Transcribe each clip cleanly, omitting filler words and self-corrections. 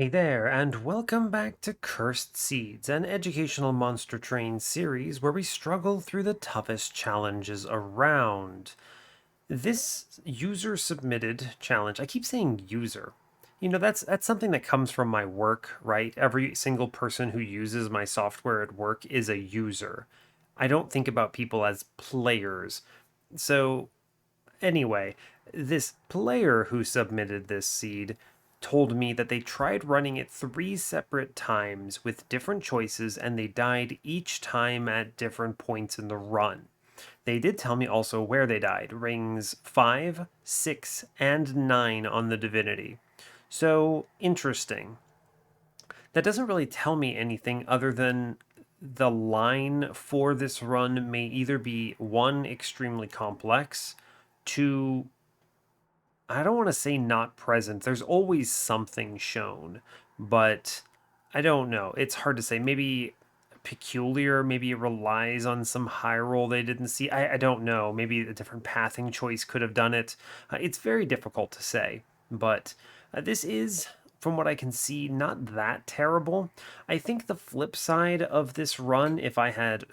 Hey there, and welcome back to Cursed Seeds, an educational monster train series where we struggle through the toughest challenges around. This user submitted challenge, I keep saying user. That's something that comes from my work, right? Every single person who uses my software at work is a user. I don't think about people as players. So anyway, this player who submitted this seed told me that they tried running it three separate times with different choices and they died each time at different points in the run. They did tell me also where they died rings 5, 6, and 9 on the Divinity. So interesting. That doesn't really tell me anything other than the line for this run may either be one, extremely complex, two, I don't want to say not present. There's always something shown, but I don't know. It's hard to say. Maybe peculiar, maybe it relies on some high roll they didn't see. I don't know. Maybe a different pathing choice could have done it. It's very difficult to say, but this is, from what I can see, not that terrible. I think the flip side of this run, if I had,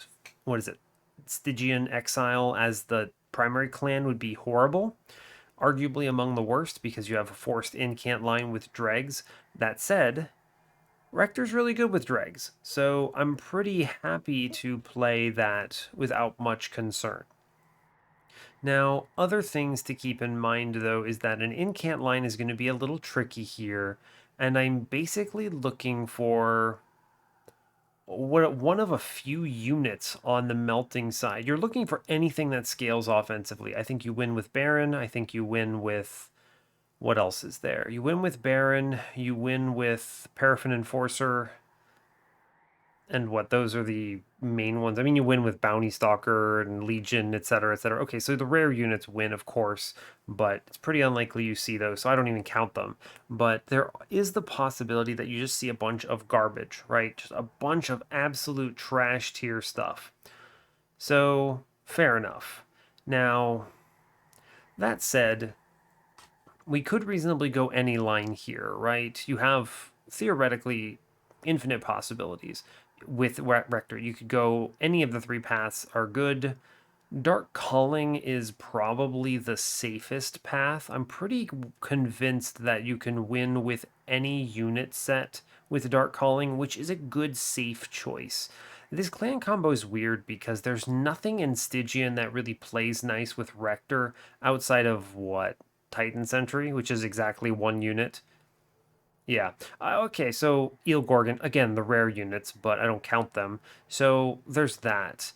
what is it, Stygian Exile as the primary clan, would be horrible, arguably among the worst because you have a forced incant line with dregs. That said, Rector's really good with dregs, so I'm pretty happy to play that without much concern. Now, other things to keep in mind though is that an incant line is going to be a little tricky here, and I'm basically looking for one of a few units on the melting side. You're looking for anything that scales offensively. I think you win with Baron. I think you win with what else is there? You win with Baron, you win with Paraffin Enforcer, and what? Those are the main ones. I mean, you win with Bounty Stalker and Legion, etc., etc. Okay, so the rare units win, of course, but it's pretty unlikely you see those, so I don't even count them. But there is the possibility that you just see a bunch of garbage, right? Just a bunch of absolute trash tier stuff. So, fair enough. Now, that said, we could reasonably go any line here, right? You have theoretically infinite possibilities with Rector. You could go any of the three paths are good. Dark Calling is probably the safest path. I'm pretty convinced that you can win with any unit set with Dark Calling, which is a good safe choice. This clan combo is weird because there's nothing in Stygian that really plays nice with Rector outside of what? Titan Sentry, which is exactly one unit. Yeah. Okay, so Eel Gorgon, again, the rare units, but I don't count them. So there's that.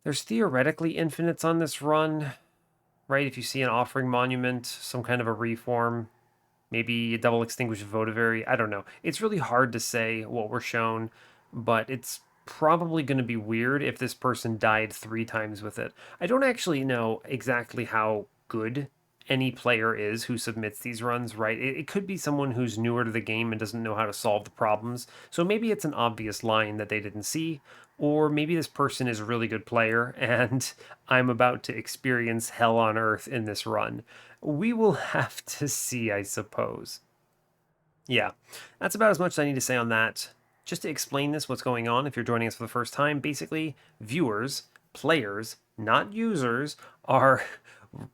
There's theoretically infinites on this run, right? If you see an Offering Monument, some kind of a reform, maybe a double extinguished Votivary. I don't know. It's really hard to say what we're shown, but it's probably going to be weird if this person died three times with it. I don't actually know exactly how good any player is who submits these runs, right? It could be someone who's newer to the game and doesn't know how to solve the problems. So maybe it's an obvious line that they didn't see, or maybe this person is a really good player and I'm about to experience hell on earth in this run. We will have to see, I suppose. Yeah, that's about as much as I need to say on that. Just to explain this, what's going on, if you're joining us for the first time, basically, viewers, players, not users, are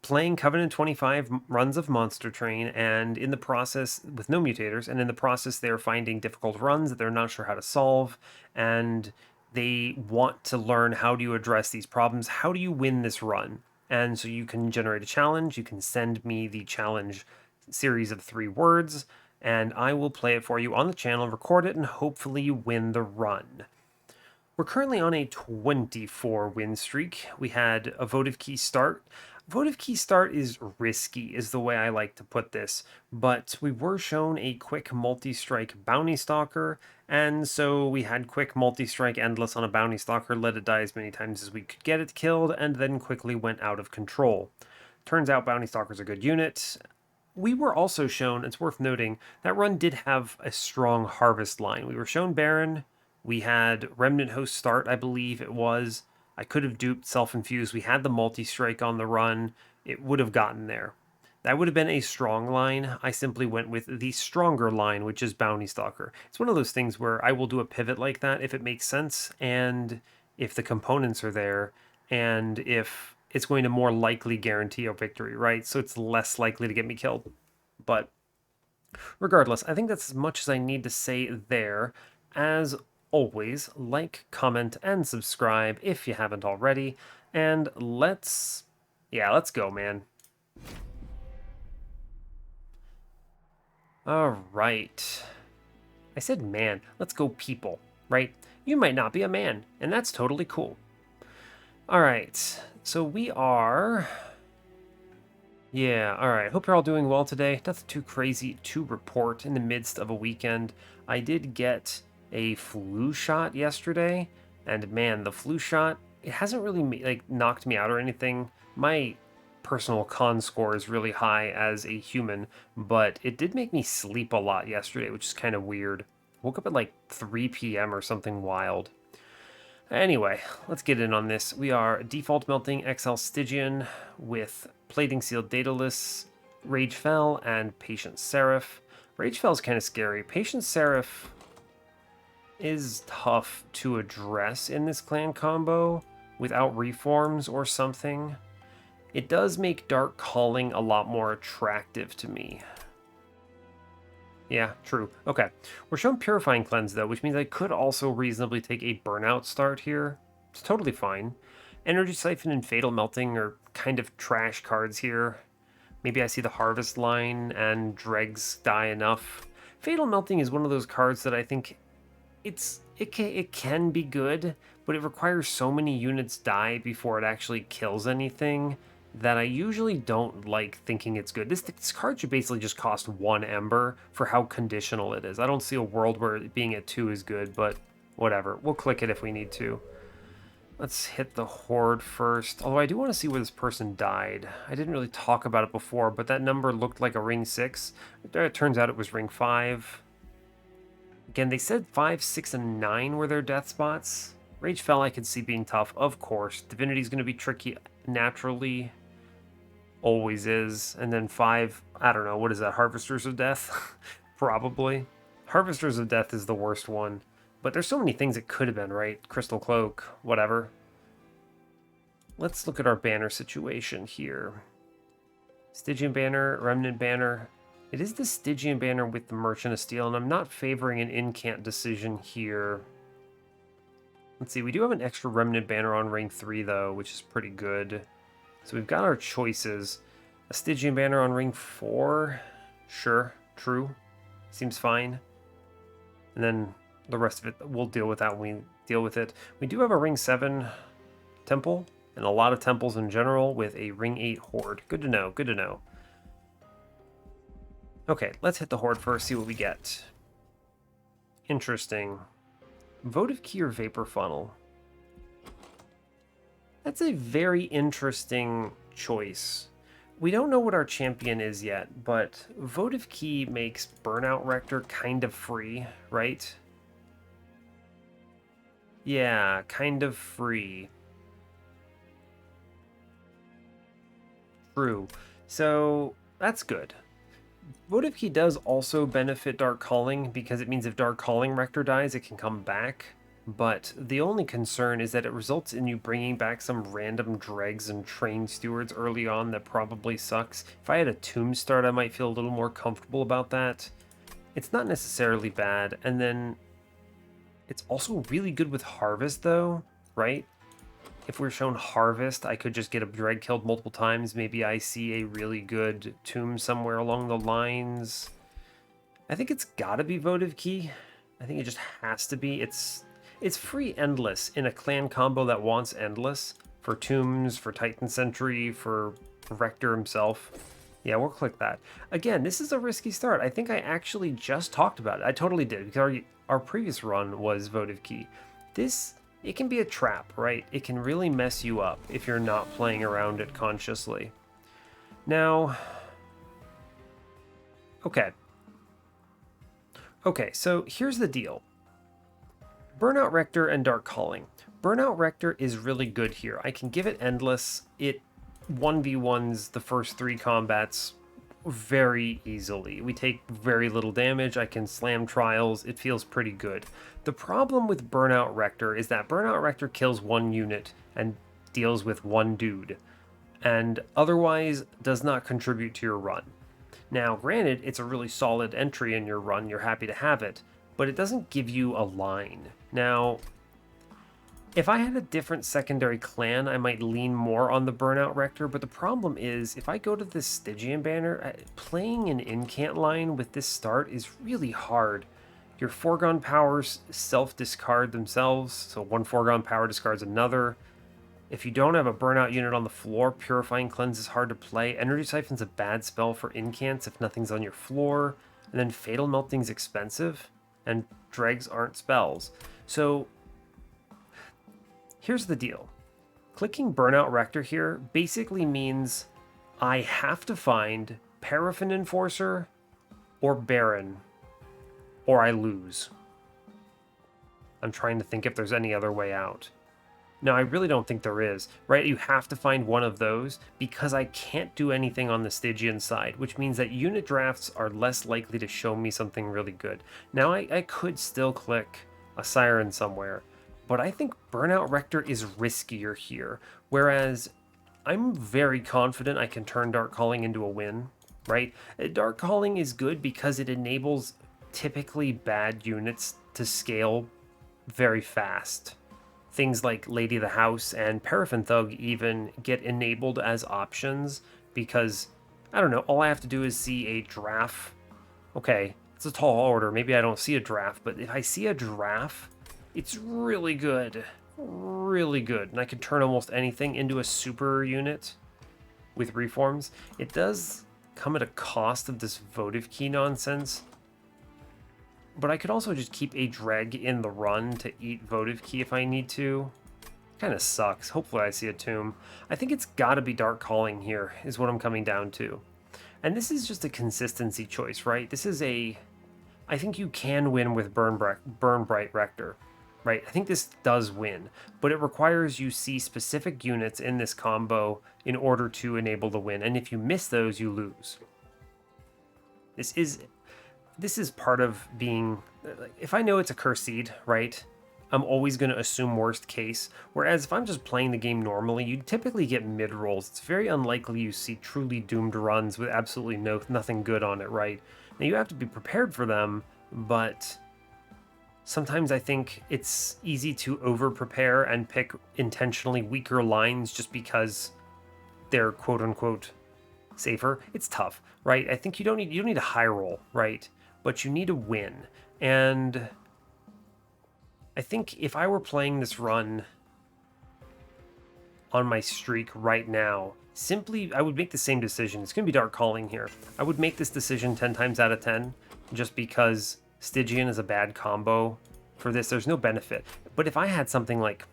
playing Covenant 25 runs of Monster Train, and in the process, with no mutators, and in the process, they're finding difficult runs that they're not sure how to solve, and they want to learn how do you address these problems, how do you win this run. And so you can generate a challenge, you can send me the challenge series of 3 words, and I will play it for you on the channel, record it, and hopefully win the run. We're currently on a 24 win streak. We had a votive key start. Votive key start is risky, is the way I like to put this, but we were shown a quick multi-strike bounty stalker, and so we had quick multi-strike endless on a bounty stalker, let it die as many times as we could get it killed, and then quickly went out of control. Turns out bounty stalker's a good unit. We were also shown, it's worth noting, that run did have a strong harvest line. We were shown Baron, we had Remnant Host start, I believe it was. I could have duped Self Infused. We had the multi strike on the run. It would have gotten there. That would have been a strong line. I simply went with the stronger line, which is Bounty Stalker. It's one of those things where I will do a pivot like that if it makes sense, and if the components are there, and if it's going to more likely guarantee a victory, right? So it's less likely to get me killed. But regardless, I think that's as much as I need to say there. As always, like, comment, and subscribe if you haven't already. And let's go, man. All right. I said man. Let's go people, right? You might not be a man, and that's totally cool. All right. So we are... Yeah, all right. Hope you're all doing well today. Nothing too crazy to report in the midst of a weekend. I did get a flu shot yesterday, and man, the flu shot, it hasn't really knocked me out or anything. My personal con score is really high as a human, but it did make me sleep a lot yesterday, which is kind of weird. Woke up at like 3 p.m. or something wild. Anyway, let's get in on this. We are default melting Exile Stygian with plating sealed Daedalus, Rage Fell, and Patient Seraph. Rage Fell is kind of scary. Patient Seraph is tough to address in this clan combo without reforms or something. It does make Dark Calling a lot more attractive to me. Yeah, true. Okay. We're shown Purifying Cleanse, though, which means I could also reasonably take a Burnout start here. It's totally fine. Energy Siphon and Fatal Melting are kind of trash cards here. Maybe I see the Harvest line and Dregs die enough. Fatal Melting is one of those cards that I think it can be good, but it requires so many units die before it actually kills anything that I usually don't like thinking it's good. This card should basically just cost 1 Ember for how conditional it is. I don't see a world where it being at 2 is good, but whatever. We'll click it if we need to. Let's hit the Horde first. Although I do want to see where this person died. I didn't really talk about it before, but that number looked like a ring 6. It turns out it was ring 5. Again, they said 5, 6, and 9 were their death spots. Rage Fell I could see being tough, of course. Divinity's going to be tricky naturally. Always is. And then 5, I don't know, what is that? Harvesters of Death? Probably. Harvesters of Death is the worst one. But there's so many things it could have been, right? Crystal Cloak, whatever. Let's look at our banner situation here. Stygian banner, Remnant banner. It is the Stygian banner with the Merchant of Steel, and I'm not favoring an incant decision here. Let's see, we do have an extra Remnant banner on ring 3, though, which is pretty good. So we've got our choices. A Stygian banner on ring 4. Sure, true. Seems fine. And then the rest of it, we'll deal with that when we deal with it. We do have a ring 7 temple, and a lot of temples in general, with a ring 8 horde. Good to know, good to know. Okay, let's hit the horde first, see what we get. Interesting. Votive Key or Vapor Funnel? That's a very interesting choice. We don't know what our champion is yet, but Votive Key makes Burnout Rector kind of free, right? Yeah, kind of free. True. So, that's good. Votive Key does also benefit Dark Calling, because it means if Dark Calling Rector dies, it can come back. But the only concern is that it results in you bringing back some random dregs and train stewards early on that probably sucks. If I had a tomb start, I might feel a little more comfortable about that. It's not necessarily bad. And then it's also really good with Harvest, though, right? If we're shown Harvest, I could just get a dreg killed multiple times. Maybe I see a really good tomb somewhere along the lines. I think it's gotta be Votive Key. I think it just has to be. It's free Endless in a clan combo that wants Endless for tombs, for Titan Sentry, for Rector himself. Yeah, we'll click that. Again, this is a risky start. I think I actually just talked about it. I totally did, because our previous run was Votive Key. It can be a trap, right? It can really mess you up if you're not playing around it consciously. Now, okay, so here's the deal. Burnout Rector and Dark Calling. Burnout Rector is really good here. I can give it Endless. It 1v1s the first 3 combats very easily. We take very little damage. I can slam trials. It feels pretty good. The problem with Burnout Rector is that Burnout Rector kills one unit and deals with one dude, and otherwise does not contribute to your run. Now, granted, it's a really solid entry in your run. You're happy to have it, but it doesn't give you a line. Now, if I had a different secondary clan, I might lean more on the Burnout Rector, but the problem is, if I go to this Stygian banner, playing an incant line with this start is really hard. Your foregone powers self-discard themselves, so one foregone power discards another. If you don't have a Burnout unit on the floor, Purifying Cleanse is hard to play. Energy Siphon's a bad spell for incants if nothing's on your floor. And then Fatal Melting's expensive, and Dregs aren't spells. So here's the deal. Clicking Burnout Rector here basically means I have to find Paraffin Enforcer or Baron, or I lose. I'm trying to think if there's any other way out. No, I really don't think there is, right? You have to find one of those because I can't do anything on the Stygian side, which means that unit drafts are less likely to show me something really good. Now, I could still click a Siren somewhere, but I think Burnout Rector is riskier here, whereas I'm very confident I can turn Dark Calling into a win, right? Dark Calling is good because it enables typically bad units to scale very fast. Things like Lady of the House and Paraffin Thug even get enabled as options because, I don't know, all I have to do is see a draft. Okay, it's a tall order. Maybe I don't see a draft, but if I see a draft, it's really good. Really good. And I can turn almost anything into a super unit with reforms. It does come at a cost of this votive key nonsense. But I could also just keep a Dreg in the run to eat votive key if I need to. Kind of sucks. Hopefully I see a tomb. I think it's got to be Dark Calling here is what I'm coming down to. And this is just a consistency choice, right? This is a... I think you can win with Burn Bright Rector, right? I think this does win, but it requires you see specific units in this combo in order to enable the win. And if you miss those, you lose. This is part of being, if I know it's a cursed seed, right, I'm always going to assume worst case. Whereas if I'm just playing the game normally, you typically get mid rolls. It's very unlikely you see truly doomed runs with absolutely nothing good on it, right? Now you have to be prepared for them, but sometimes I think it's easy to over prepare and pick intentionally weaker lines just because they're quote unquote safer. It's tough, right? I think you don't need a high roll, right? But you need to win. And I think if I were playing this run on my streak right now, simply, I would make the same decision. It's going to be Dark Calling here. I would make this decision 10 times out of 10, just because Stygian is a bad combo for this. There's no benefit. But if I had something like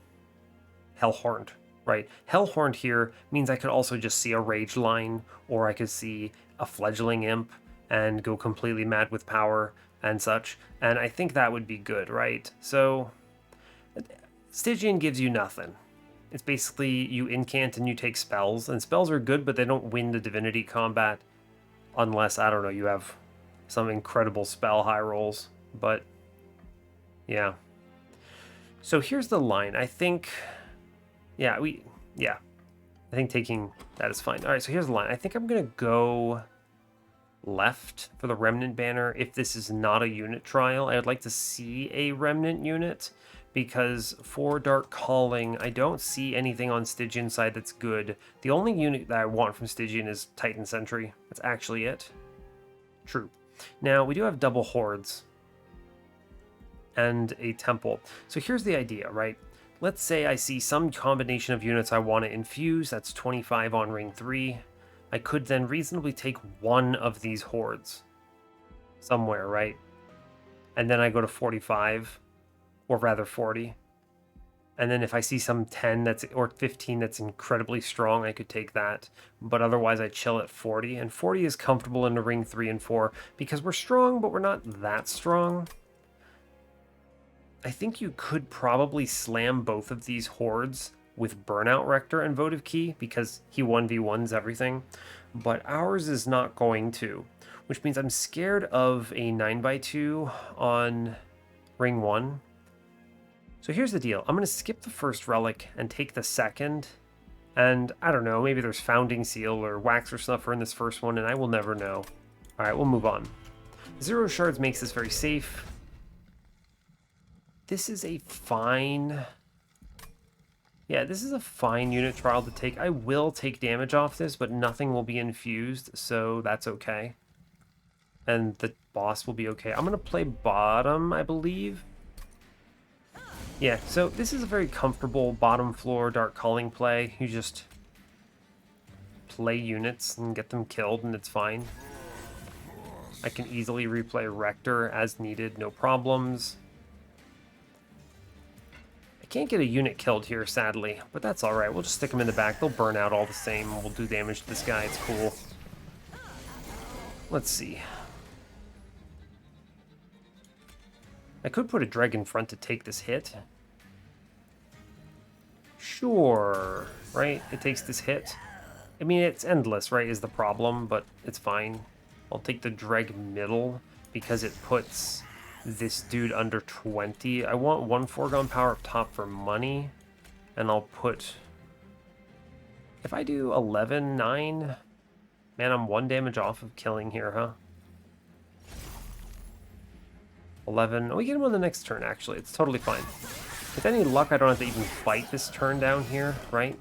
Hellhorned, right? Hellhorned here means I could also just see a Rage line, or I could see a Fledgling Imp, and go completely mad with power and such. And I think that would be good, right? So Stygian gives you nothing. It's basically you incant and you take spells. And spells are good, but they don't win the Divinity combat unless, I don't know, you have some incredible spell high rolls. But yeah. So here's the line. I think, I think taking that is fine. All right, so here's the line. I think I'm going to go left for the Remnant banner. If this is not a unit trial, I would like to see a Remnant unit, because for Dark Calling, I don't see anything on Stygian side that's good. The only unit that I want from Stygian is Titan Sentry. That's actually it. True. Now, we do have double Hordes and a Temple. So here's the idea, right? Let's say I see some combination of units I want to infuse. That's 25 on ring 3. I could then reasonably take one of these hordes somewhere, right? And then I go to 45, or rather 40. And then if I see some 10 or 15 that's incredibly strong, I could take that. But otherwise I chill at 40. And 40 is comfortable in the ring 3 and 4 because we're strong, but we're not that strong. I think you could probably slam both of these hordes with Burnout Rector and Votive Key because he 1v1s everything, but ours is not going to, which means I'm scared of a 9x2 on ring 1. So here's the deal. I'm going to skip the first relic and take the second. And I don't know, maybe there's Founding Seal or Wax or Snuffer in this first one, and I will never know. Alright, we'll move on. 0 shards makes this very safe. This is a fine... Yeah, this is a fine unit trial to take. I will take damage off this, but nothing will be infused, so that's okay. And the boss will be okay. I'm going to play bottom, I believe. Yeah, so this is a very comfortable bottom floor Dark Calling play. You just play units and get them killed, and it's fine. I can easily replay Rector as needed, no problems. I can't get a unit killed here, sadly, but that's alright. We'll just stick them in the back. They'll burn out all the same. We'll do damage to this guy. It's cool. Let's see. I could put a Dreg in front to take this hit. Sure, right? It takes this hit. I mean, it's endless, right, is the problem, but it's fine. I'll take the Dreg middle because it puts this dude under 20. I want 1 foregone power up top for money, and I'll put... If I do 11, 9... Man, I'm 1 damage off of killing here, huh? 11. We get him on the next turn, actually. It's totally fine. With any luck, I don't have to even fight this turn down here, right?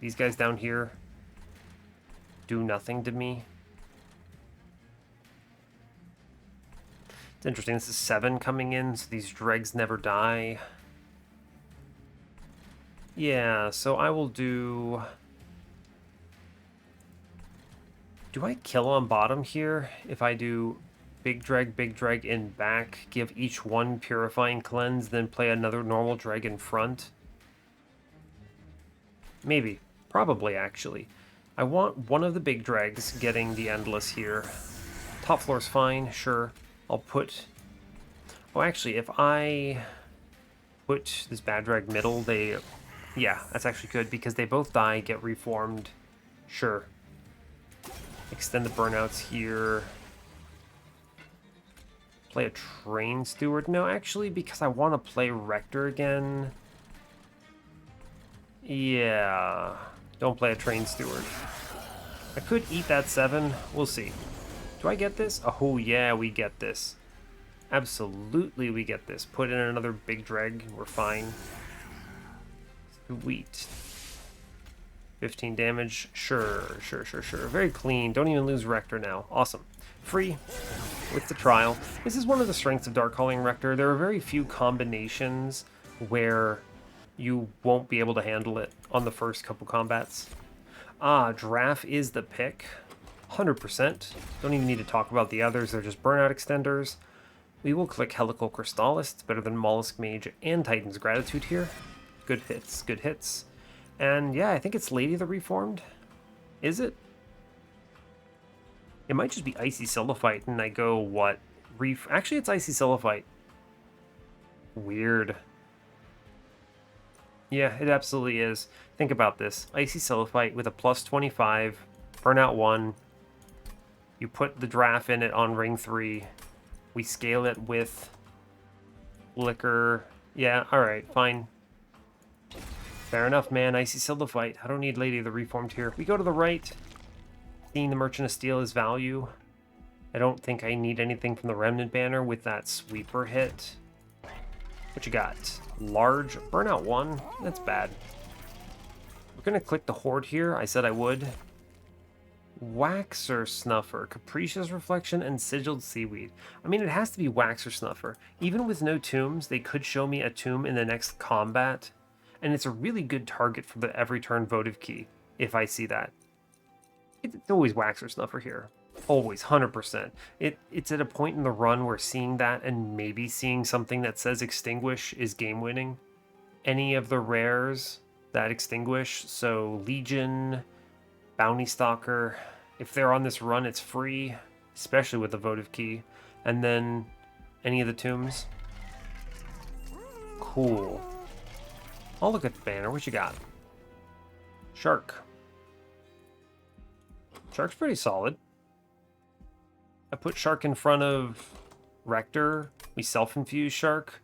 These guys down here do nothing to me. It's interesting. This is 7 coming in, so these dregs never die. Yeah, so I will do... Do I kill on bottom here if I do big dreg in back, give each one Purifying Cleanse, then play another normal dreg in front? Maybe. Probably, actually. I want one of the big dregs getting the Endless here. Top floor's fine, sure. I'll put... Oh, actually, if I put this bad dreg middle, they... Yeah, that's actually good, because they both die, get reformed. Sure. Extend the burnouts here. Play a Train Steward? No, actually, because I want to play Rector again. Yeah. Don't play a Train Steward. I could eat that 7. We'll see. Do I get this? Oh, yeah, we get this. Absolutely, we get this. Put in another big dreg. We're fine. Sweet. 15 damage. Sure. Very clean. Don't even lose Rector now. Awesome. Free with the trial. This is one of the strengths of Dark Calling Rector. There are very few combinations where you won't be able to handle it on the first couple combats. Draft is the pick. 100%. Don't even need to talk about the others. They're just burnout extenders. We will click Helical Crystallis. It's better than Mollusk Mage and Titan's Gratitude here. Good hits. Good hits. And yeah, I think it's Lady the Reformed. Is it? It might just be Icy Silophyte, and I go, what? Actually, it's Icy Silophyte. Weird. Yeah, it absolutely is. Think about this. Icy Silophyte with a plus 25, burnout 1. You put the draft in it on ring 3. We scale it with Liquor. Yeah, alright, fine. Fair enough, man. Icy Silophyte. I don't need Lady of the Reformed here. We go to the right. Seeing the Merchant of Steel is value. I don't think I need anything from the Remnant Banner with that sweeper hit. What you got? Large. Burnout 1. That's bad. We're going to click the Horde here. I said I would. Waxer Snuffer. Capricious Reflection and Sigiled Seaweed. I mean, it has to be Waxer Snuffer. Even with no tombs, they could show me a tomb in the next combat. And it's a really good target for the every turn votive key, if I see that. It's always Waxer Snuffer here. Always, 100%. It's at a point in the run where seeing that and maybe seeing something that says Extinguish is game-winning. Any of the rares that extinguish, so Legion, Bounty Stalker, if they're on this run, it's free, especially with the votive key. And then any of the tombs. Cool. I'll look at the banner. What you got? Shark. Shark's pretty solid. I put Shark in front of Rector. We self-infuse Shark.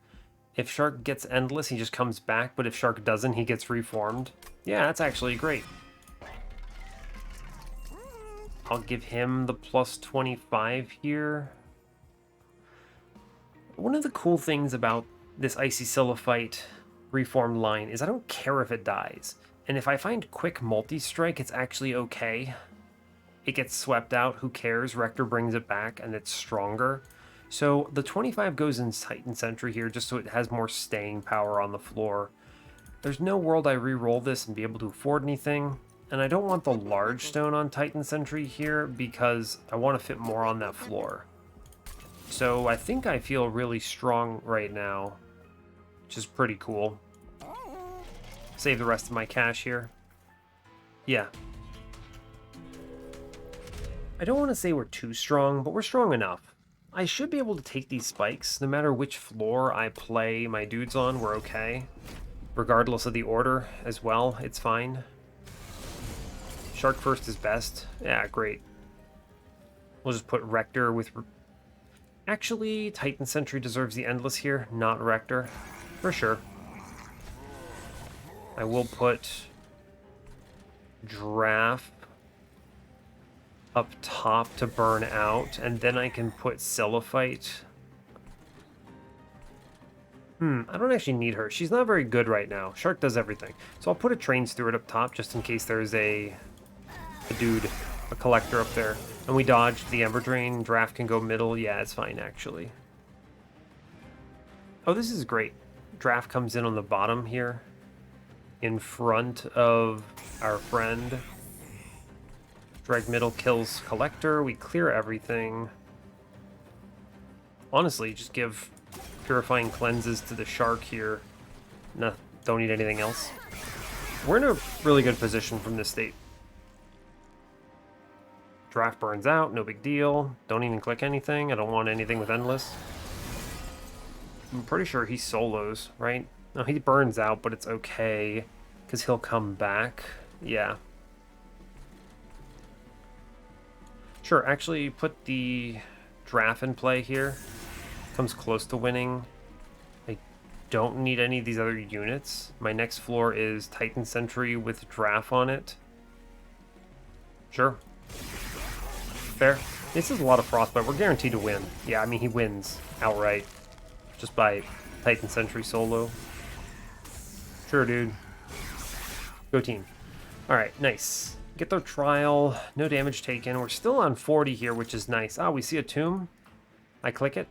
If Shark gets Endless, he just comes back, but if Shark doesn't, he gets reformed. Yeah, that's actually great. I'll give him the plus 25 here. One of the cool things about this Icy Siliphyte reformed line is I don't care if it dies. And if I find quick multi-strike, it's actually okay. It gets swept out, who cares? Rector brings it back, and it's stronger. So the 25 goes in Titan Sentry here, just so it has more staying power on the floor. There's no world I re-roll this and be able to afford anything. And I don't want the large stone on Titan Sentry here, because I want to fit more on that floor. So I think I feel really strong right now, which is pretty cool. Save the rest of my cash here. Yeah. I don't want to say we're too strong, but we're strong enough. I should be able to take these spikes. No matter which floor I play my dudes on, we're okay. Regardless of the order as well, it's fine. Shark first is best. Yeah, great. We'll just put Rector with... Actually, Titan Sentry deserves the Endless here, not Rector. For sure. I will put Draft up top to burn out, and then I can put Siliphyte. I don't actually need her. She's not very good right now. Shark does everything. So I'll put a Train Steward up top just in case there's a dude, a collector up there. And we dodged the Ember Drain. Draft can go middle. Yeah, it's fine, actually. Oh, this is great. Draft comes in on the bottom here, in front of our friend. Drag middle kills Collector. We clear everything. Honestly, just give Purifying Cleanses to the Shark here. No, don't need anything else. We're in a really good position from this state. Draft burns out, no big deal. Don't even click anything. I don't want anything with Endless. I'm pretty sure he solos, right? No, he burns out, but it's okay, because he'll come back. Yeah. Sure, actually put the Draft in play here. Comes close to winning. I don't need any of these other units. My next floor is Titan Sentry with Draft on it. Sure. Fair. This is a lot of Frostbite. We're guaranteed to win. Yeah, I mean, he wins outright. Just by Titan Sentry solo. Sure, dude. Go team. Alright, nice. Get their trial. No damage taken. We're still on 40 here, which is nice. Ah, we see a tomb. I click it.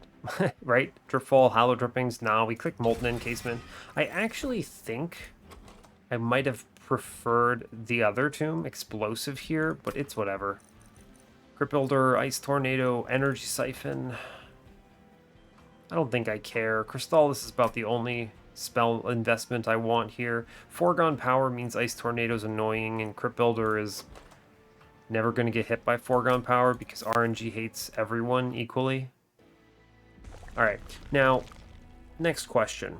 Right? Dripfall, Hollow Drippings. Nah, we click Molten Encasement. I actually think I might have preferred the other tomb, Explosive here, but it's whatever. Crypt Builder, Ice Tornado, Energy Siphon. I don't think I care. Crystallis is about the only spell investment I want here. Foregone Power means Ice Tornado is annoying, and Crypt Builder is never going to get hit by Foregone Power because RNG hates everyone equally. Alright, now, next question.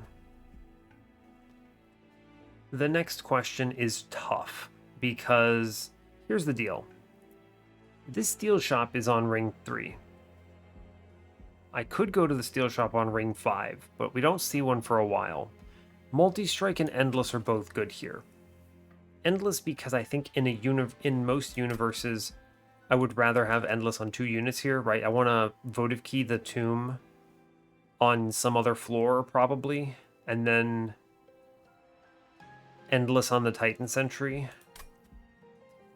The next question is tough, because here's the deal. This steel shop is on ring 3. I could go to the steel shop on ring 5, but we don't see one for a while. Multi-strike and Endless are both good here. Endless because I think in most universes, I would rather have Endless on 2 units here, right? I want to votive key the tomb on some other floor, probably, and then Endless on the Titan Sentry.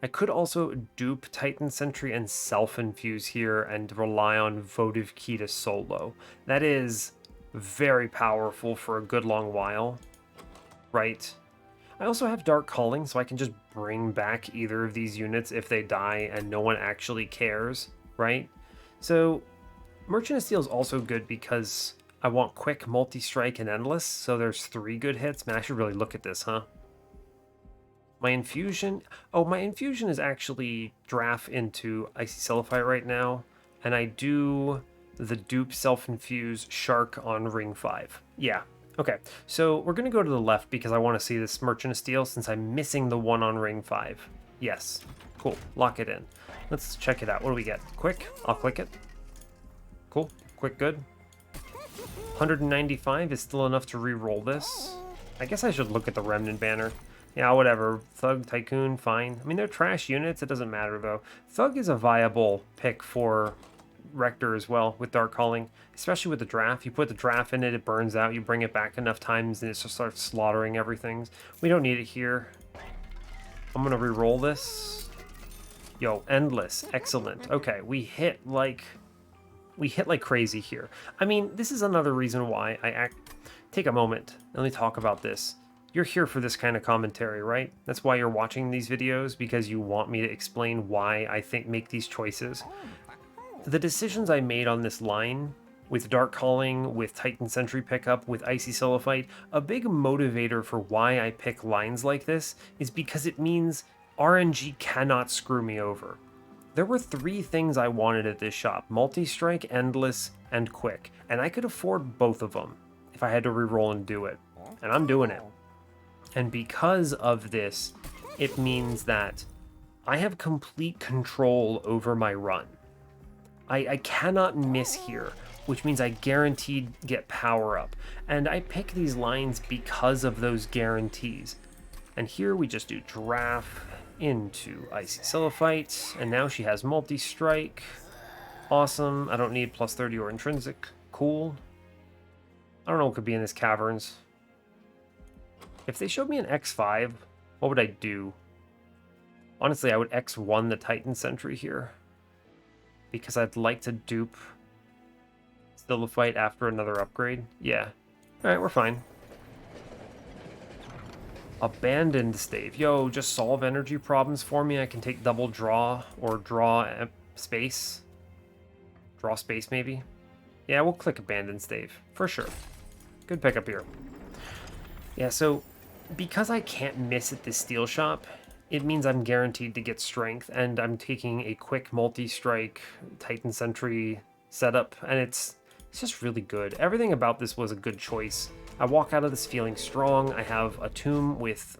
I could also dupe Titan Sentry and self-infuse here and rely on votive key to solo. That is very powerful for a good long while, right? I also have Dark Calling, so I can just bring back either of these units if they die and no one actually cares, right? So Merchant of Steel is also good because I want quick multi-strike and Endless, so there's 3 good hits. Man, I should really look at this, huh? My infusion... Oh, my infusion is actually Draft into Icy Siliphyte right now, and I do the dupe self-infuse Shark on ring 5. Yeah, Okay, so we're going to go to the left because I want to see this Merchant of Steel since I'm missing the one on ring 5. Yes. Cool. Lock it in. Let's check it out. What do we get? Quick. I'll click it. Cool. Quick good. 195 is still enough to re-roll this. I guess I should look at the Remnant banner. Yeah, whatever. Thug, Tycoon, fine. I mean, they're trash units. It doesn't matter, though. Thug is a viable pick for Rector as well with Dark Calling, especially with the draft. You put the draft in it, it burns out. You bring it back enough times, and it just starts slaughtering everything. We don't need it here. I'm going to re-roll this. Yo, Endless. Excellent. Okay, we hit like crazy here. I mean, this is another reason why take a moment. Let me talk about this. You're here for this kind of commentary, right? That's why you're watching these videos, because you want me to explain why I make these choices. The decisions I made on this line, with Dark Calling, with Titan Sentry pickup, with Icy Sulfite, a big motivator for why I pick lines like this is because it means RNG cannot screw me over. There were 3 things I wanted at this shop: Multi-Strike, Endless, and Quick, and I could afford both of them if I had to reroll and do it, and I'm doing it. And because of this, it means that I have complete control over my run. I cannot miss here, which means I guaranteed get power up, and I pick these lines because of those guarantees. And here we just do draft into Icy Sulfite, and now she has Multi-Strike. Awesome. I don't need plus 30 or intrinsic. Cool. I don't know what could be in this Caverns. If they showed me an X5, what would I do? Honestly, I would X1 the Titan Sentry here, because I'd like to dupe Sulfite after another upgrade. Yeah. Alright, we're fine. Abandoned Stave. Yo, just solve energy problems for me. I can take double draw or draw space. Draw space, maybe? Yeah, we'll click Abandoned Stave, for sure. Good pickup here. Yeah, so because I can't miss at this steel shop, it means I'm guaranteed to get strength, and I'm taking a quick multi-strike Titan Sentry setup, and it's just really good. Everything about this was a good choice. I walk out of this feeling strong. I have a Tomb with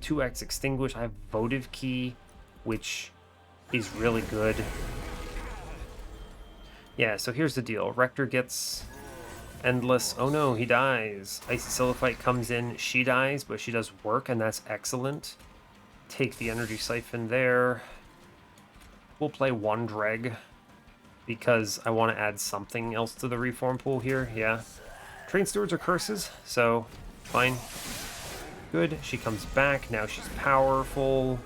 2x Extinguish. I have Votive Key, which is really good. Yeah, so here's the deal. Rector gets Endless. Oh no, he dies. Icy Sulfite comes in. She dies, but she does work, and that's excellent. Take the Energy Siphon there. We'll play one Dreg, because I want to add something else to the reform pool here. Yeah. Train Stewards are curses, so fine. Good. She comes back. Now she's powerful.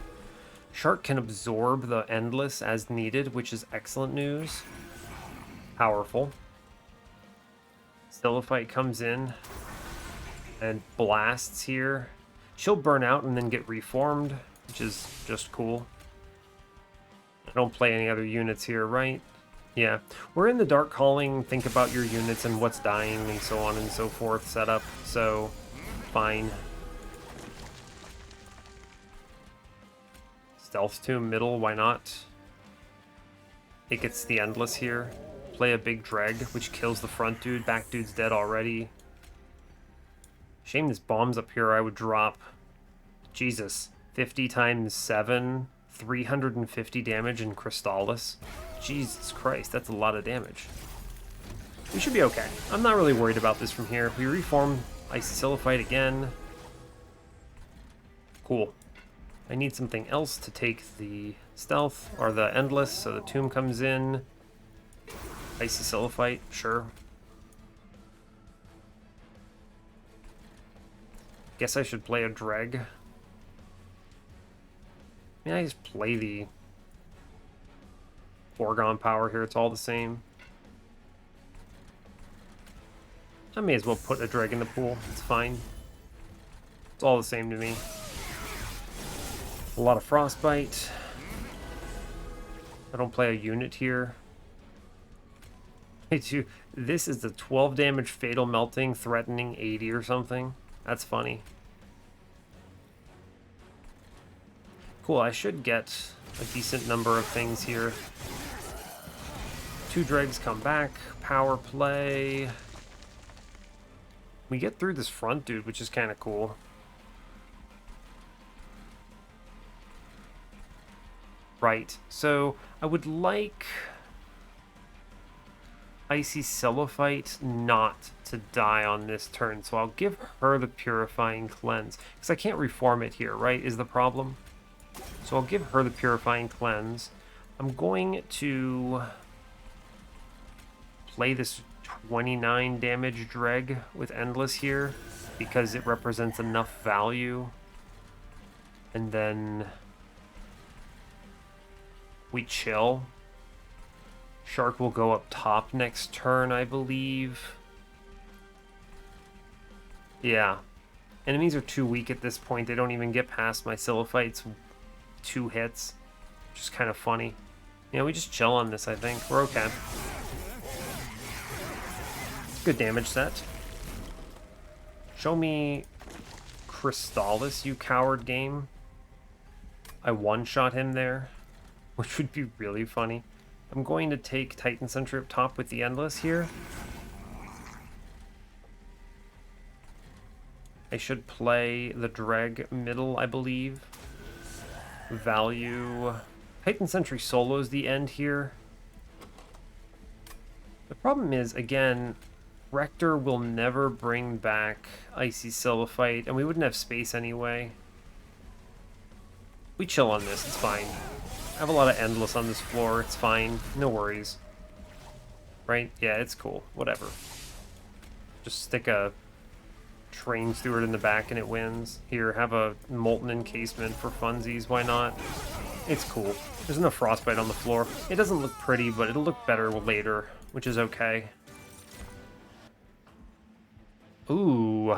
Shark can absorb the Endless as needed, which is excellent news. Powerful. Sulfite comes in and blasts here. She'll burn out and then get reformed, which is just cool. I don't play any other units here, right? Yeah. We're in the Dark Calling, think about your units and what's dying and so on and so forth setup, so fine. Stealth Tomb middle, why not? It gets the Endless here. Play a big Dreg, which kills the front dude. Back dude's dead already. Shame this bomb's up here. I would drop. Jesus. 50 times 7. 350 damage in Crystallis. Jesus Christ, that's a lot of damage. We should be okay. I'm not really worried about this from here. We reform Icy Sulfite again. Cool. I need something else to take the Stealth, or the Endless, so the Tomb comes in. Icy Sulfite, sure. Guess I should play a Dreg. I mean, I just play the Foregone Power here, it's all the same. I may as well put a Dreg in the pool, it's fine. It's all the same to me. A lot of Frostbite. I don't play a unit here. This is the 12 damage Fatal Melting, threatening 80 or something. That's funny. Cool, I should get a decent number of things here. 2 Dregs come back. Power play. We get through this front dude, which is kind of cool. Right, so I would like Icy Celophyte not to die on this turn, so I'll give her the Purifying Cleanse. Because I can't reform it here, right, is the problem. So I'll give her the Purifying Cleanse. I'm going to play this 29 damage Dreg with Endless here, because it represents enough value. And then we chill. Shark will go up top next turn, I believe. Yeah. Enemies are too weak at this point. They don't even get past my Celophyte's 2 hits. Which is kind of funny. Yeah, we just chill on this, I think. We're okay. Good damage set. Show me Crystallis, you coward game. I one-shot him there, which would be really funny. I'm going to take Titan Sentry up top with the Endless here. I should play the Dreg middle, I believe. Value. Titan Sentry solos the end here. The problem is, again, Rector will never bring back Icy Celophyte, and we wouldn't have space anyway. We chill on this, it's fine. I have a lot of Endless on this floor, it's fine, no worries. Right? Yeah, it's cool, whatever. Just stick a Train Steward in the back and it wins. Here, have a Molten Encasement for funsies, why not? It's cool. There's enough Frostbite on the floor. It doesn't look pretty, but it'll look better later, which is okay. Ooh.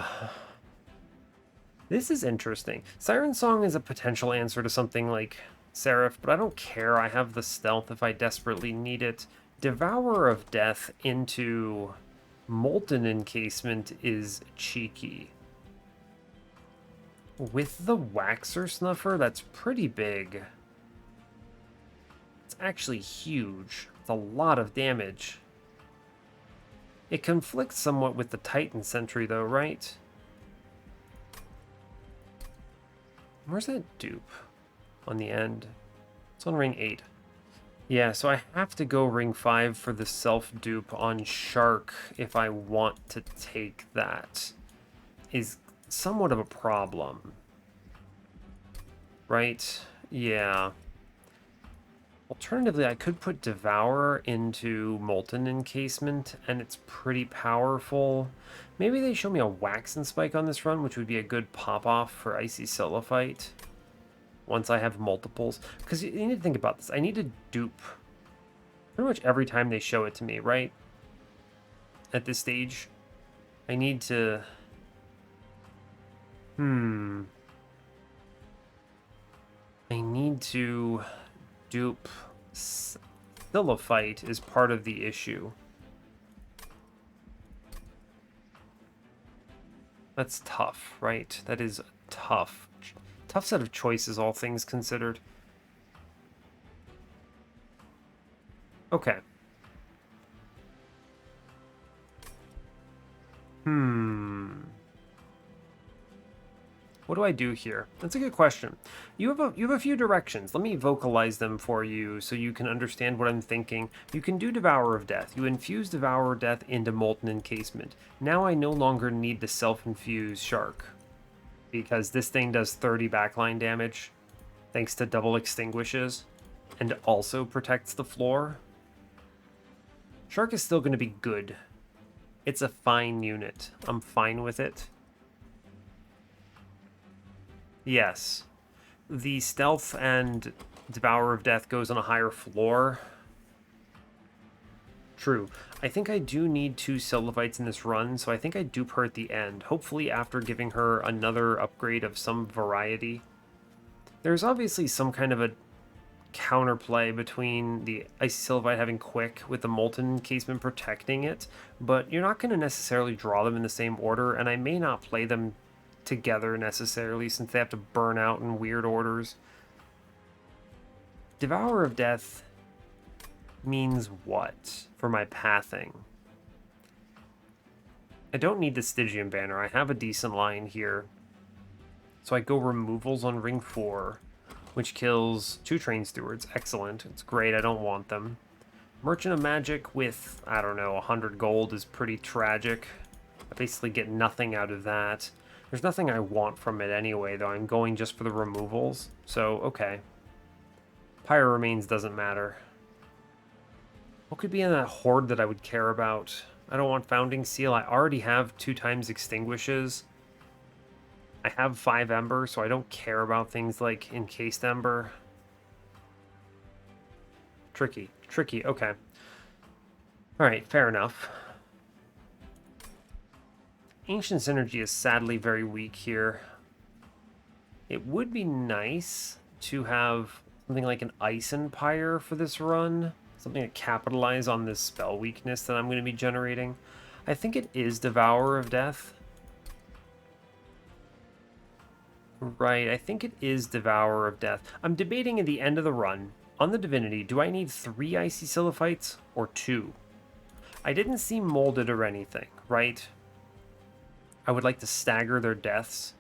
This is interesting. Siren Song is a potential answer to something like Seraph, but I don't care. I have the stealth if I desperately need it. Devourer of Death into Molten Encasement is cheeky. With the Waxer Snuffer, that's pretty big. It's actually huge. It's a lot of damage. It conflicts somewhat with the Titan Sentry, though, right? Where's that dupe on the end? It's on ring 8. Yeah, so I have to go ring 5 for the self-dupe on Shark if I want to take that. Is somewhat of a problem. Right? Yeah. Alternatively, I could put Devourer into Molten Encasement, and it's pretty powerful. Maybe they show me a Waxen Spike on this run, which would be a good pop-off for Icy Celophyte. Once I have multiples. Because you need to think about this. I need to dupe pretty much every time they show it to me, right? At this stage. I need to... I need to dupe Celophyte is part of the issue. That's tough, right? That is tough. Tough set of choices, all things considered. Okay. What do I do here? That's a good question. You have a few directions. Let me vocalize them for you so you can understand what I'm thinking. You can do Devourer of Death. You infuse Devourer of Death into Molten Encasement. Now I no longer need to self-infuse Shark, because this thing does 30 backline damage thanks to double extinguishes and also protects the floor. Shark is still going to be good. It's a fine unit. I'm fine with it. Yes. The stealth and Devourer of Death goes on a higher floor. True. I think I do need 2 Celophytes in this run, so I think I dupe her at the end, hopefully after giving her another upgrade of some variety. There's obviously some kind of a counterplay between the Icy Celophyte having Quick with the Molten Encasement protecting it, but you're not going to necessarily draw them in the same order, and I may not play them together necessarily since they have to burn out in weird orders. Devourer of Death means what for my pathing? I don't need the Stygian banner. I have a decent line here. So I go removals on ring 4, which kills 2 train stewards. Excellent. It's great. I don't want them. Merchant of Magic with, I don't know, 100 gold is pretty tragic. I basically get nothing out of that. There's nothing I want from it anyway, though. I'm going just for the removals. So, okay. Pyre Remains doesn't matter. What could be in that horde that I would care about? I don't want Founding Seal. I already have 2 times Extinguishes. I have 5 Ember, so I don't care about things like Encased Ember. Tricky. Tricky, okay. Alright, fair enough. Ancient Synergy is sadly very weak here. It would be nice to have something like an Ice Empire for this run. Something to capitalize on this spell weakness that I'm going to be generating. I think it is Devourer of Death. Right, I think it is Devourer of Death. I'm debating at the end of the run, on the Divinity, do I need 3 Icy Siliphites or 2? I didn't see molded or anything, right? I would like to stagger their deaths.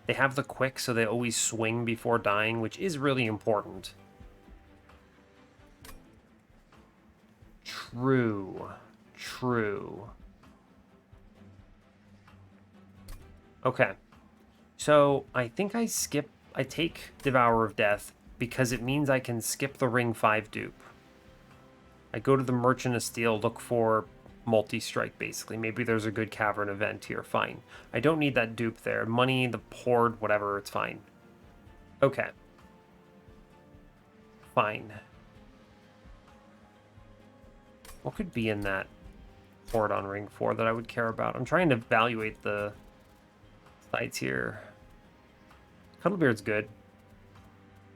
They have the quick, so they always swing before dying, which is really important. True. True. Okay. So, I think I take Devourer of Death because it means I can skip the ring 5 dupe. I go to the Merchant of Steel, look for multi-strike, basically. Maybe there's a good Cavern event here, fine. I don't need that dupe there. Money, the horde, whatever, it's fine. Okay. Fine. What could be in that horde on ring 4 that I would care about? I'm trying to evaluate the sites here. Cuddlebeard's good.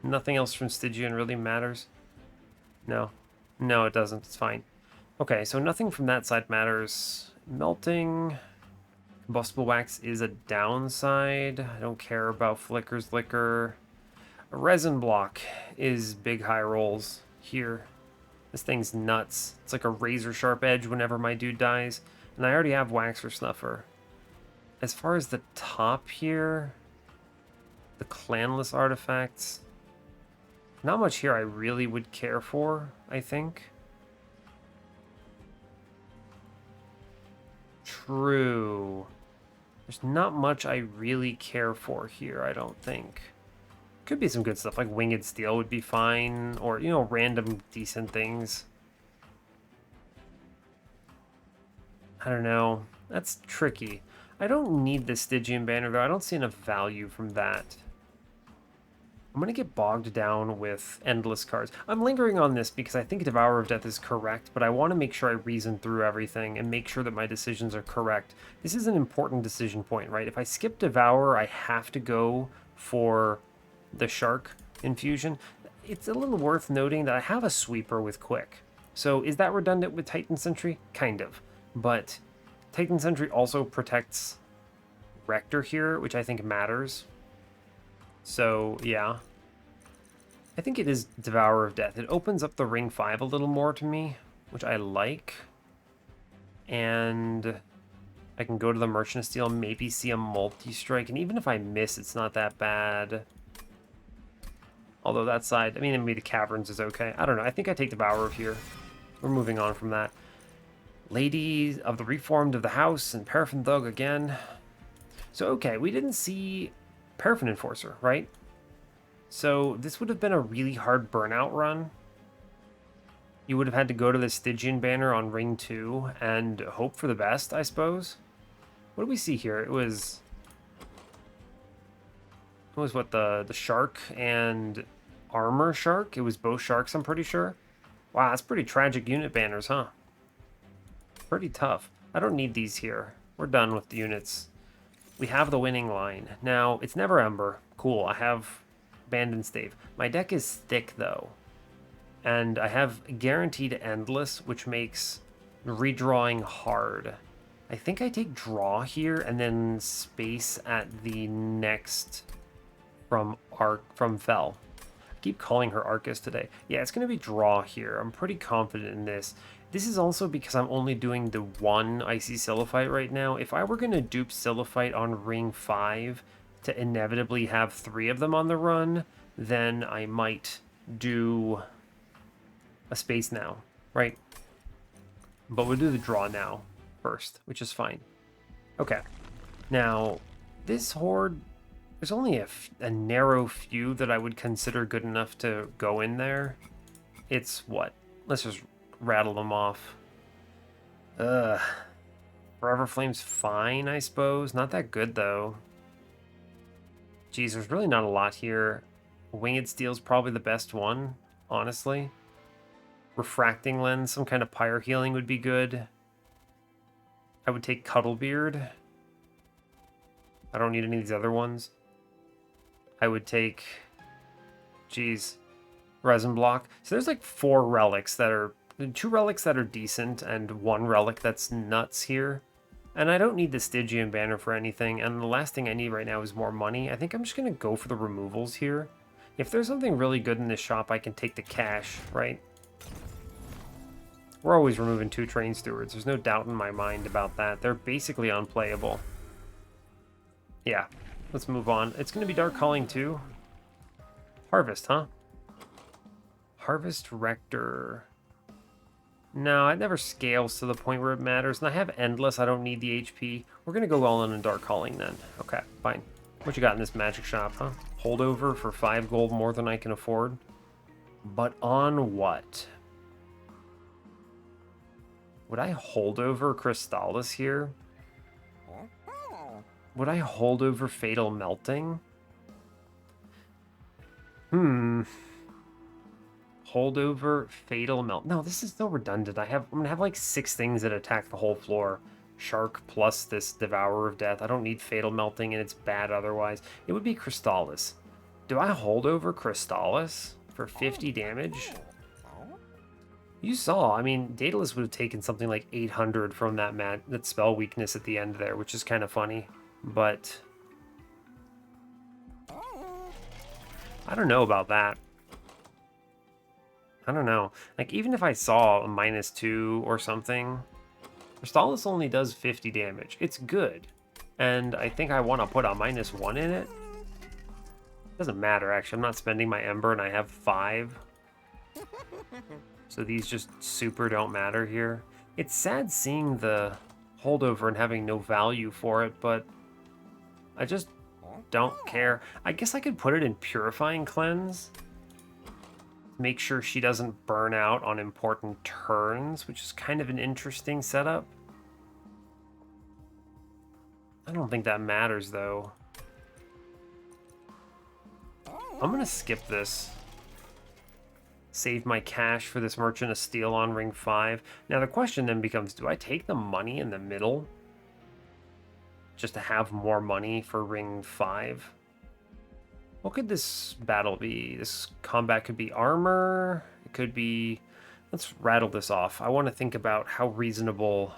Nothing else from Stygian really matters. No. No, it doesn't. It's fine. Okay, so nothing from that side matters. Melting. Combustible wax is a downside. I don't care about Flicker's Liquor. A resin block is big high rolls here. This thing's nuts. It's like a razor sharp edge whenever my dude dies. And I already have Waxer Snuffer. As far as the top here, the clanless artifacts, not much here I really would care for, I think. True. There's not much I really care for here, I don't think. Could be some good stuff, like Winged Steel would be fine, or, you know, random decent things. I don't know. That's tricky. I don't need the Stygian banner, though. I don't see enough value from that. I'm going to get bogged down with endless cards. I'm lingering on this because I think Devourer of Death is correct, but I want to make sure I reason through everything and make sure that my decisions are correct. This is an important decision point, right? If I skip Devourer, I have to go for the Shark infusion. It's a little worth noting that I have a Sweeper with Quick. So is that redundant with Titan Sentry? Kind of. But Titan Sentry also protects Rector here, which I think matters. So, yeah. I think it is Devourer of Death. It opens up the ring 5 a little more to me, which I like. And I can go to the Merchant of Steel, maybe see a multi-strike. And even if I miss, it's not that bad. Although that side, I mean, maybe the Caverns is okay. I don't know. I think I take Devourer here. We're moving on from that. Lady of the Reformed of the House and Paraffin Thug again. So, okay, we didn't see Paraffin Enforcer, right? So this would have been a really hard burnout run. You would have had to go to the Stygian banner on ring 2 and hope for the best, I suppose. What do we see here? It was what, the Shark and Armor Shark? It was both Sharks, I'm pretty sure. Wow, that's pretty tragic unit banners, huh? Pretty tough. I don't need these here. We're done with the units. We have the winning line. Now, it's never Ember. Cool, I have Abandoned Stave. My deck is thick, though. And I have Guaranteed Endless, which makes redrawing hard. I think I take Draw here and then Space at the next from Fel. I keep calling her Arcus today. Yeah, it's going to be Draw here. I'm pretty confident in this. This is also because I'm only doing the one Icy Silliphite right now. If I were going to dupe Silliphite on ring 5 to inevitably have 3 of them on the run, then I might do a space now, right? But we'll do the draw now first, which is fine. Okay. Now, this horde, there's only a narrow few that I would consider good enough to go in there. It's what? Let's just rattle them off. Forever Flame's fine, I suppose. Not that good, though. Geez, there's really not a lot here. Winged Steel's probably the best one, honestly. Refracting Lens, some kind of Pyre Healing would be good. I would take Cuddlebeard. I don't need any of these other ones. I would take... Geez. Resin Block. So there's like 4 relics that are... 2 relics that are decent and 1 relic that's nuts here. And I don't need the Stygian banner for anything. And the last thing I need right now is more money. I think I'm just going to go for the removals here. If there's something really good in this shop, I can take the cash, right? We're always removing 2 Train Stewards. There's no doubt in my mind about that. They're basically unplayable. Yeah, let's move on. It's going to be Dark Calling too. Harvest, huh? Harvest Rector. No, it never scales to the point where it matters. And I have Endless. I don't need the HP. We're going to go all in on Dark Calling then. Okay, fine. What you got in this magic shop, huh? Holdover for 5 gold more than I can afford. But on what? Would I hold over Crystallis here? Would I hold over Fatal Melting? Hold over Fatal Melt. No, this is so redundant. I'm gonna have like 6 things that attack the whole floor. Shark plus this Devourer of Death. I don't need Fatal Melting and it's bad otherwise. It would be Crystallis. Do I hold over Crystallis for 50 damage? You saw, I mean, Daedalus would have taken something like 800 from that spell weakness at the end there, which is kind of funny. But I don't know about that. I don't know. Like, even if I saw a -2 or something, Crystallis only does 50 damage. It's good. And I think I want to put a -1 in it. Doesn't matter, actually. I'm not spending my Ember, and I have 5. So these just super don't matter here. It's sad seeing the holdover and having no value for it, but I just don't care. I guess I could put it in Purifying Cleanse. Make sure she doesn't burn out on important turns, which is kind of an interesting setup. I don't think that matters, though. I'm going to skip this. Save my cash for this Merchant of Steel on ring 5. Now the question then becomes, do I take the money in the middle just to have more money for ring 5? What could this battle be? This combat could be armor. It could be... Let's rattle this off. I want to think about how reasonable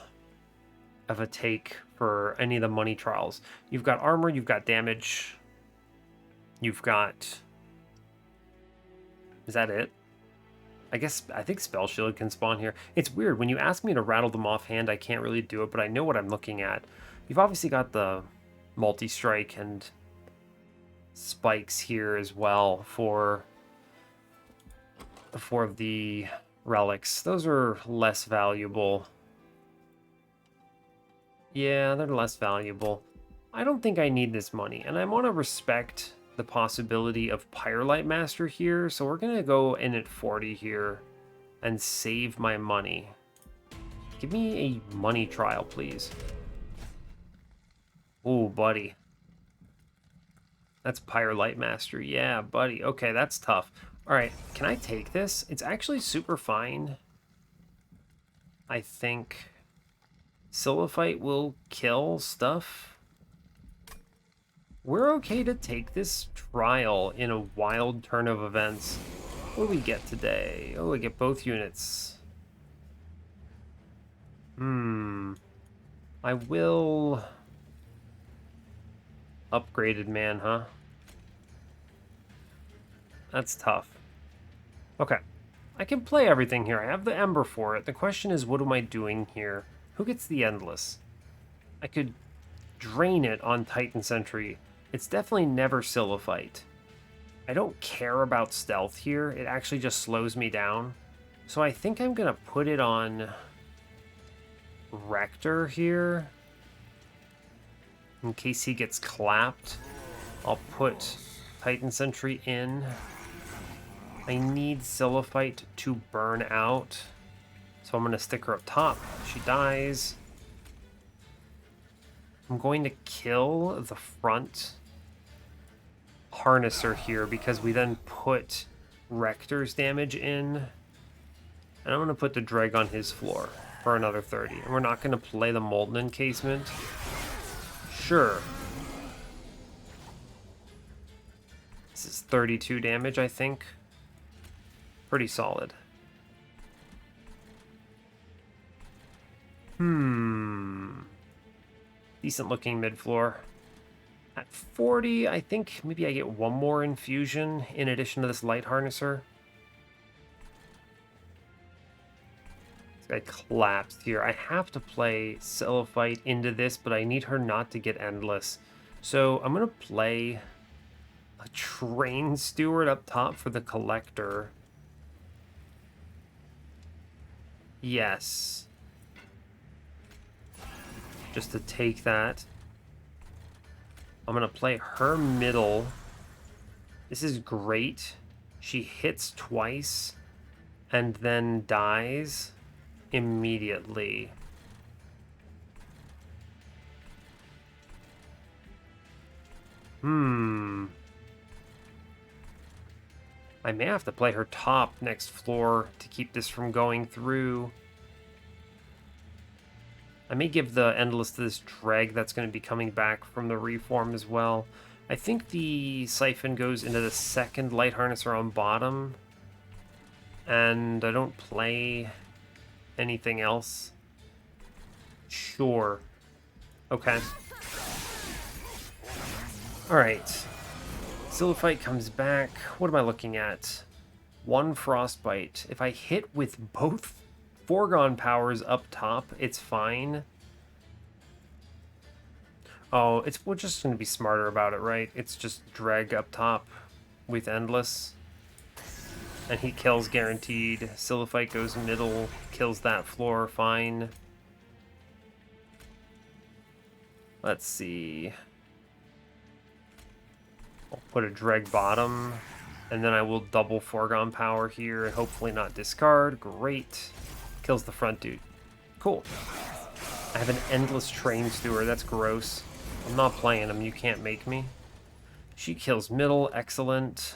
of a take for any of the money trials. You've got armor, you've got damage, you've got... Is that it? I think Spell Shield can spawn here. It's weird. When you ask me to rattle them offhand, I can't really do it, but I know what I'm looking at. You've obviously got the multi-strike and spikes here as well for the relics. Those are less valuable. Yeah, they're less valuable. I don't think I need this money, and I want to respect the possibility of Pyrelight Master here, so we're gonna go in at 40 here and save my money. Give me a money trial, please. Ooh, buddy. That's Pyrelight Master. Yeah, buddy. Okay, that's tough. Alright, can I take this? It's actually super fine. I think Silliphite will kill stuff. We're okay to take this trial in a wild turn of events. What do we get today? Oh, we get both units. I will... Upgraded man, huh? That's tough. Okay. I can play everything here. I have the Ember for it. The question is, what am I doing here? Who gets the Endless? I could drain it on Titan Sentry. It's definitely never Silliphite. I don't care about stealth here. It actually just slows me down. So I think I'm going to put it on Rector here. In case he gets clapped, I'll put Titan Sentry in. I need Silliphite to burn out. So I'm going to stick her up top. She dies. I'm going to kill the front Harnesser here because we then put Rector's damage in. And I'm going to put the Dreg on his floor for another 30. And we're not going to play the Molten Encasement. Sure. This is 32 damage, I think. Pretty solid. Decent looking mid-floor. At 40, I think maybe I get one more infusion in addition to this light harnesser. This guy collapsed here. I have to play Silliphite into this, but I need her not to get endless. So I'm going to play a Train Steward up top for the Collector. Yes. Just to take that. I'm going to play her middle. This is great. She hits twice and then dies immediately. I may have to play her top next floor to keep this from going through. I may give the Endless to this Dreg that's going to be coming back from the reform as well. I think the Siphon goes into the second Light Harnesser on bottom. And I don't play anything else. Sure. Okay. Alright. Silliphite comes back. What am I looking at? 1 Frostbite. If I hit with both Foregone powers up top, it's fine. Oh, we're just going to be smarter about it, right? It's just Dreg up top with Endless. And he kills guaranteed. Silliphite goes middle, kills that floor, fine. Let's see. I'll put a Dreg bottom, and then I will double Foregone power here and hopefully not discard. Great. Kills the front dude. Cool. I have an Endless Train Steward. That's gross. I'm not playing him. You can't make me. She kills middle. Excellent.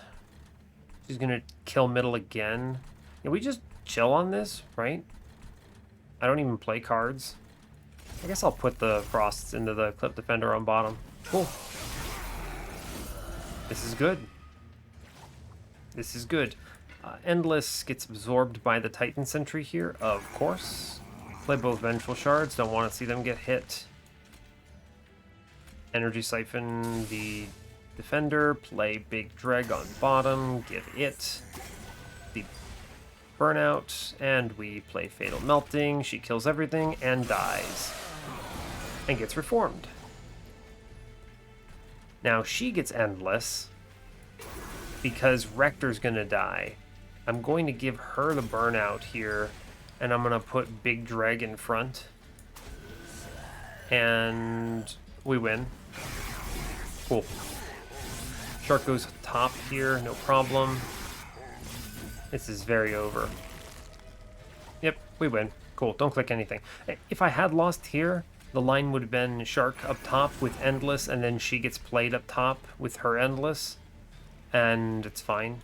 She's going to kill middle again. Yeah, we just chill on this, right? I don't even play cards. I guess I'll put the Frosts into the Clip Defender on bottom. Cool. This is good. This is good. Endless gets absorbed by the Titan Sentry here, of course. Play both Vengeful Shards, don't want to see them get hit. Energy Siphon the Defender, play Big Dreg on bottom, give it the Burnout, and we play Fatal Melting. She kills everything and dies. And gets reformed. Now she gets Endless because Rector's gonna die. I'm going to give her the Burnout here, and I'm gonna put Big Dreg in front. And we win. Cool. Shark goes top here, no problem. This is very over. Yep, we win. Cool, don't click anything. If I had lost here, the line would have been Shark up top with Endless, and then she gets played up top with her Endless. And it's fine.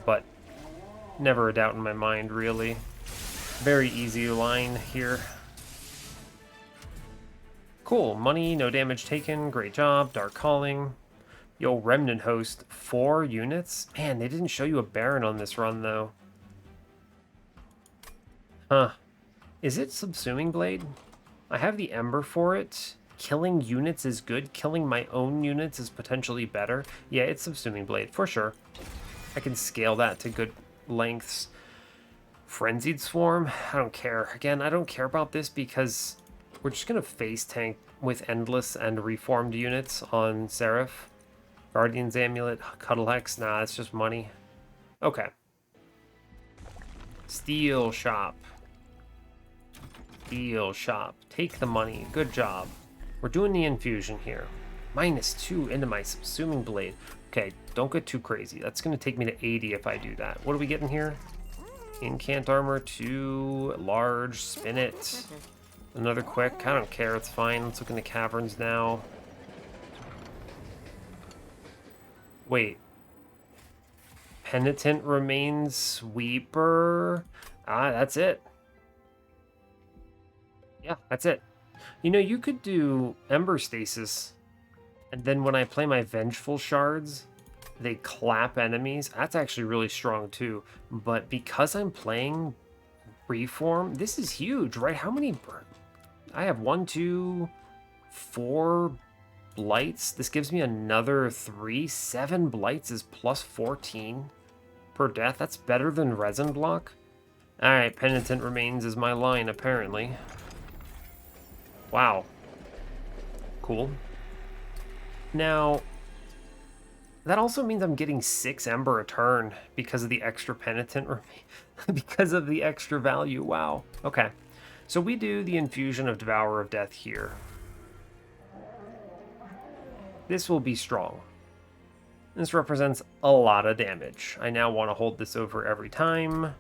But never a doubt in my mind, really. Very easy line here. Cool, money, no damage taken, great job, Dark Calling. Yo, Remnant Host, 4 units? Man, they didn't show you a Baron on this run, though. Huh. Is it Subsuming Blade? I have the Ember for it. Killing units is good. Killing my own units is potentially better. Yeah, it's Subsuming Blade, for sure. I can scale that to good lengths. Frenzied Swarm, I don't care. Again, I don't care about this because we're just going to face tank with Endless and Reformed units on Seraph. Guardian's Amulet, Cuddle Hex, nah, it's just money. Okay. Steel Shop. Steel Shop. Take the money. Good job. We're doing the infusion here. -2 into my Subsuming Blade. Okay, don't get too crazy. That's going to take me to 80 if I do that. What are we getting here? Incant Armor, 2, large, spin it. Another quick, I don't care, it's fine. Let's look in the caverns now. Wait. Penitent Remains, Sweeper. Ah, that's it. Yeah, that's it. You know, you could do Ember Stasis, and then when I play my Vengeful Shards, they clap enemies. That's actually really strong too. But because I'm playing Reform, this is huge, right? How many... I have 1, 2, 4 blights. This gives me another 3. 7 blights is plus 14 per death. That's better than Resin Block. Alright, Penitent Remains is my line, apparently. Wow. Cool. Now, that also means I'm getting 6 Ember a turn because of the extra Penitent because of the extra value. Wow. Okay. So we do the infusion of Devourer of Death here. This will be strong. This represents a lot of damage. I now want to hold this over every time.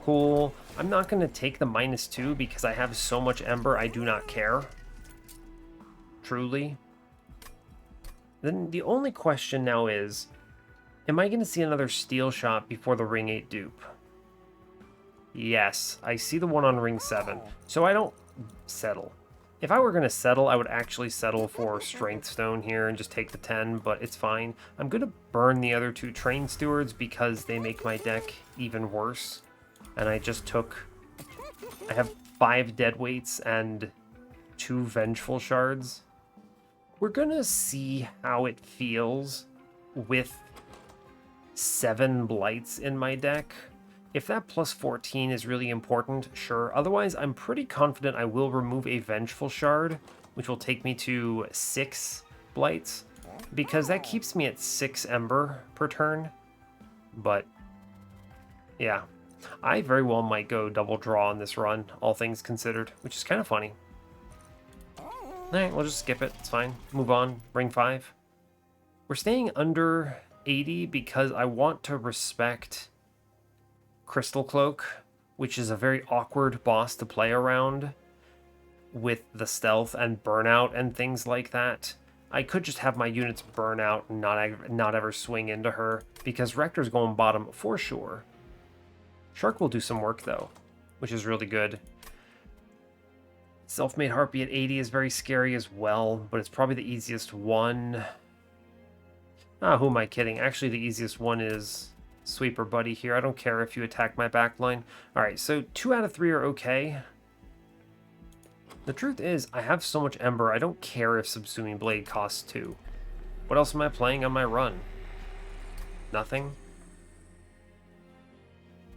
Cool. I'm not going to take the -2 because I have so much Ember, I do not care. Truly. Then the only question now is, am I going to see another Steel Shot before the Ring 8 dupe? Yes, I see the one on Ring 7, so I don't settle. If I were going to settle, I would actually settle for Strength Stone here and just take the 10, but it's fine. I'm going to burn the other 2 Train Stewards because they make my deck even worse. And I just took... I have 5 Deadweights and 2 Vengeful Shards. We're going to see how it feels with 7 Blights in my deck. If that plus 14 is really important, sure. Otherwise, I'm pretty confident I will remove a Vengeful Shard, which will take me to 6 Blights, because that keeps me at 6 Ember per turn. But, yeah. I very well might go double draw on this run, all things considered, which is kind of funny. Alright, we'll just skip it. It's fine. Move on. Ring 5. We're staying under 80 because I want to respect Crystal Cloak, which is a very awkward boss to play around with the stealth and burnout and things like that. I could just have my units burn out and not ever swing into her, because Rector's going bottom for sure. Shark will do some work though, which is really good. Self-Made Harpy at 80 is very scary as well, but it's probably the easiest one. Ah, who am I kidding? Actually, the easiest one is Sweeper Buddy here. I don't care if you attack my backline. Alright, so 2 out of 3 are okay. The truth is, I have so much Ember, I don't care if Subsuming Blade costs 2. What else am I playing on my run? Nothing?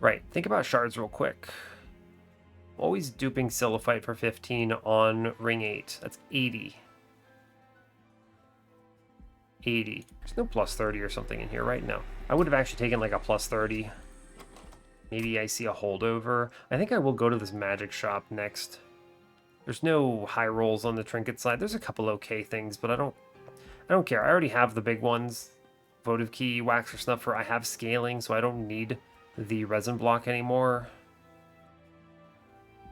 Right, think about shards real quick. Always duping Silliphite for 15 on Ring 8. That's 80. 80. There's no plus 30 or something in here right now. I would have actually taken like a plus 30. Maybe I see a holdover. I think I will go to this magic shop next. There's no high rolls on the trinket side. There's a couple okay things, but I don't care. I already have the big ones. Votive Key, Waxer Snuffer. I have scaling, so I don't need the resin block anymore.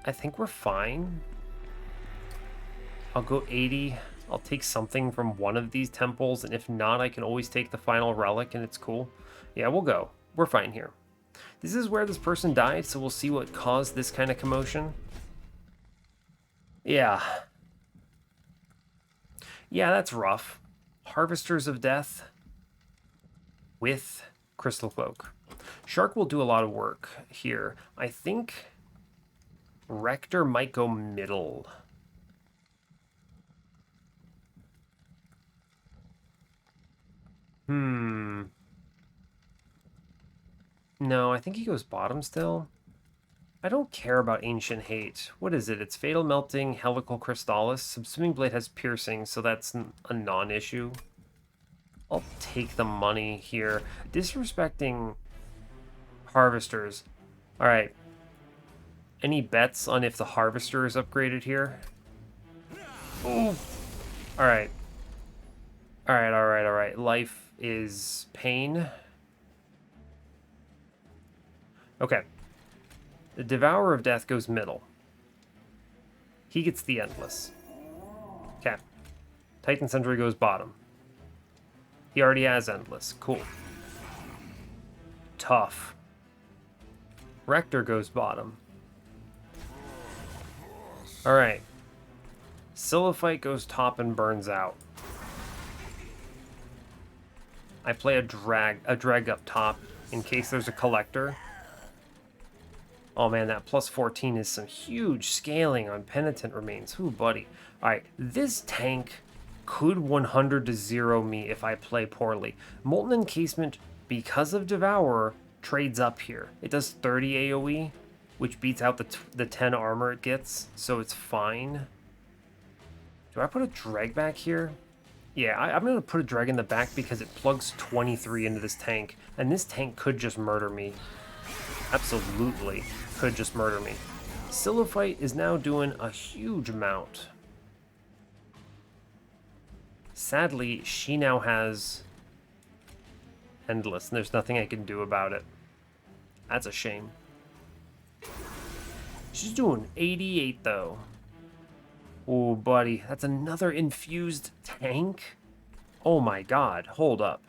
I think we're fine. I'll go 80. I'll take something from one of these temples, and if not, I can always take the final relic, and it's cool. Yeah, we'll go. We're fine here. This is where this person died, so we'll see what caused this kind of commotion. Yeah. Yeah, that's rough. Harvesters of Death with Crystal Cloak. Shark will do a lot of work here. I think Rector might go middle. No, I think he goes bottom still. I don't care about Ancient Hate. What is it? It's Fatal Melting, Helical Crystallis. Subsuming Blade has Piercing, so that's a non-issue. I'll take the money here. Disrespecting Harvesters. Alright. Any bets on if the Harvester is upgraded here? Ooh. Alright. Alright. Life is pain. Okay. The Devourer of Death goes middle. He gets the Endless. Okay. Titan Sentry goes bottom. He already has Endless. Cool. Tough. Rector goes bottom. Alright. Silophyte goes top and burns out. I play a drag up top in case there's a collector. Oh man, that plus 14 is some huge scaling on Penitent Remains. Ooh, buddy. Alright, this tank could 100 to 0 me if I play poorly. Molten Encasement, because of Devourer, trades up here. It does 30 AoE, which beats out the 10 armor it gets, so it's fine. Do I put a drag back here? Yeah, I'm going to put a drag in the back because it plugs 23 into this tank, and this tank could just murder me. Absolutely could just murder me. Silophyte is now doing a huge amount. Sadly, she now has Endless, and there's nothing I can do about it. That's a shame. She's doing 88, though. Oh, buddy, that's another infused tank? Oh my god, hold up.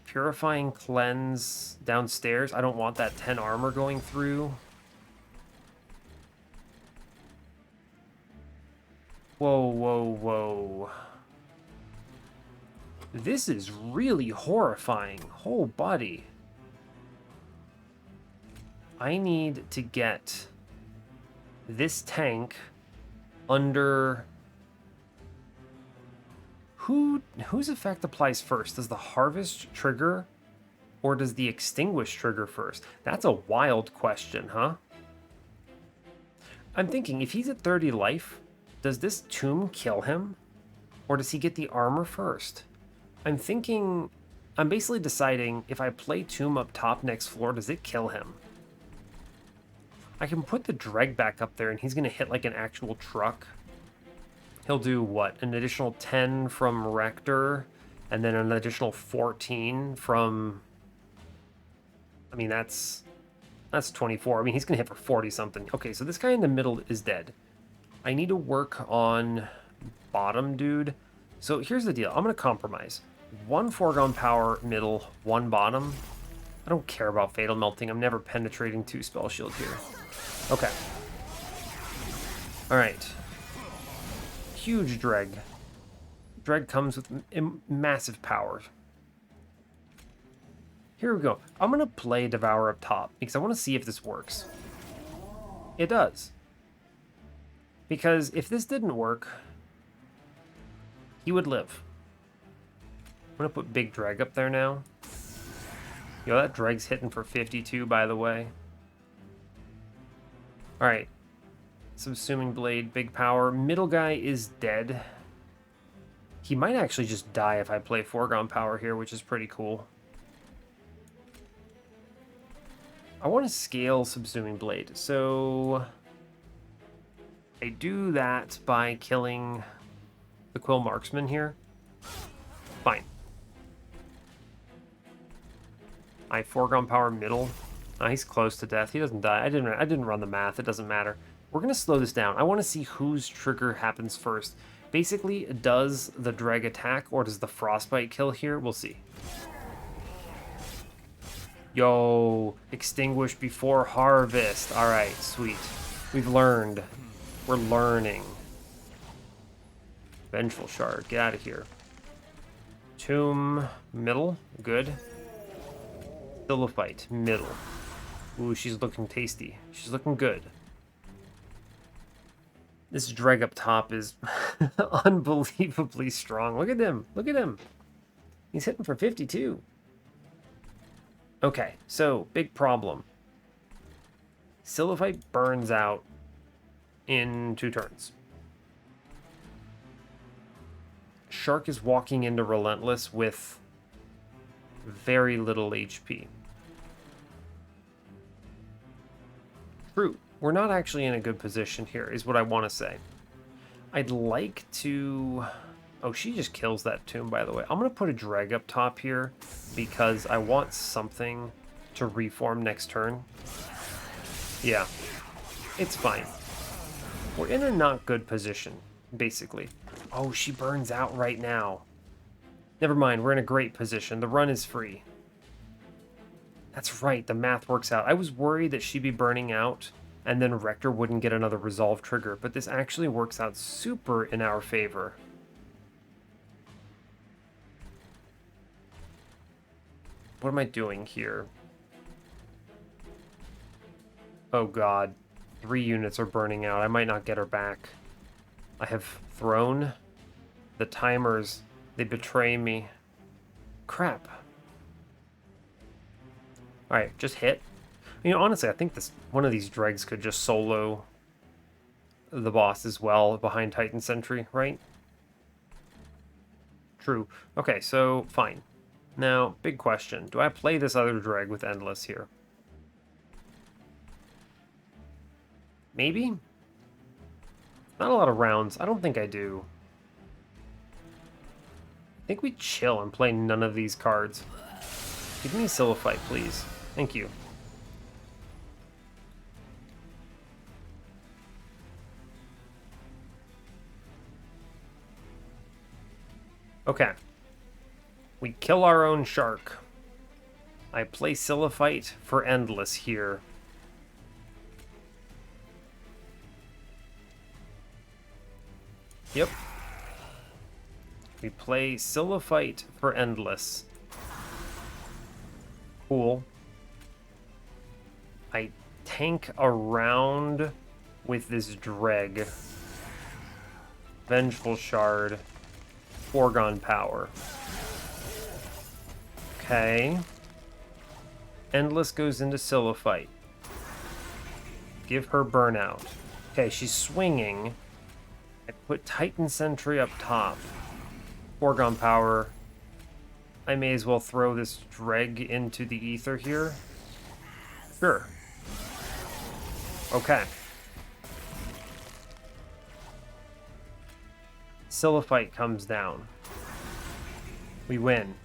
Purifying Cleanse downstairs. I don't want that 10 armor going through. Whoa. This is really horrifying. Oh, buddy. I need to get this tank under... Whose effect applies first? Does the Harvest trigger, or does the Extinguish trigger first? That's a wild question, huh? I'm thinking, if he's at 30 life, does this Tomb kill him? Or does he get the armor first? I'm basically deciding, if I play Tomb up top next floor, does it kill him? I can put the Dreg back up there, and he's going to hit like an actual truck. He'll do, what, an additional 10 from Rector, and then an additional 14 from... I mean, that's 24. I mean, he's going to hit for 40-something. Okay, so this guy in the middle is dead. I need to work on bottom, dude. So here's the deal. I'm going to compromise. 1 foregone power middle, 1 bottom. I don't care about Fatal Melting. I'm never penetrating 2 spell shield here. Okay. Alright. Huge Dreg. Dreg comes with massive power. Here we go. I'm going to play Devour up top because I want to see if this works. It does. Because if this didn't work, he would live. I'm going to put big Dreg up there now. Yo, that Dreg's hitting for 52, by the way. Alright. Subsuming Blade, big power. Middle guy is dead. He might actually just die if I play foregone power here, which is pretty cool. I want to scale Subsuming Blade, so I do that by killing the Quill Marksman here. Fine. I foregone power middle. Oh, he's close to death. He doesn't die. I didn't run the math. It doesn't matter. We're going to slow this down. I want to see whose trigger happens first. Basically, does the Dreg attack or does the Frostbite kill here? We'll see. Yo, Extinguish before Harvest. Alright, sweet. We've learned. We're learning. Vengeful Shard. Get out of here. Tomb, middle. Good. Silophyte, middle. Ooh, she's looking tasty. She's looking good. This Dreg up top is unbelievably strong. Look at him. Look at him. He's hitting for 52. Okay, so big problem. Silliphite burns out in 2 turns. Shark is walking into Relentless with very little HP. True, we're not actually in a good position here, is what I want to say. I'd like to... Oh, she just kills that tomb, by the way. I'm going to put a drag up top here because I want something to reform next turn. Yeah, it's fine. We're in a not good position, basically. Oh, she burns out right now. Never mind, we're in a great position. The run is free. That's right, the math works out. I was worried that she'd be burning out and then Rector wouldn't get another resolve trigger, but this actually works out super in our favor. What am I doing here? Oh god. 3 units are burning out. I might not get her back. I have thrown the timers. They betray me. Crap. Alright, just hit. You know, honestly, I think one of these dregs could just solo the boss as well behind Titan Sentry, right? True. Okay, so fine. Now, big question. Do I play this other dreg with Endless here? Maybe? Not a lot of rounds. I don't think I do. I think we chill and play none of these cards. Give me a Silliphite, please. Thank you. Okay. We kill our own shark. I play Silliphite for Endless here. Yep. We play Silliphite for Endless. Cool. I tank around with this dreg. Vengeful Shard. Foregone Power. Okay. Endless goes into Silliphite. Give her burnout. Okay, she's swinging. I put Titan Sentry up top. Foregone Power. I may as well throw this dreg into the ether here. Sure. Okay. Silliphite comes down. We win.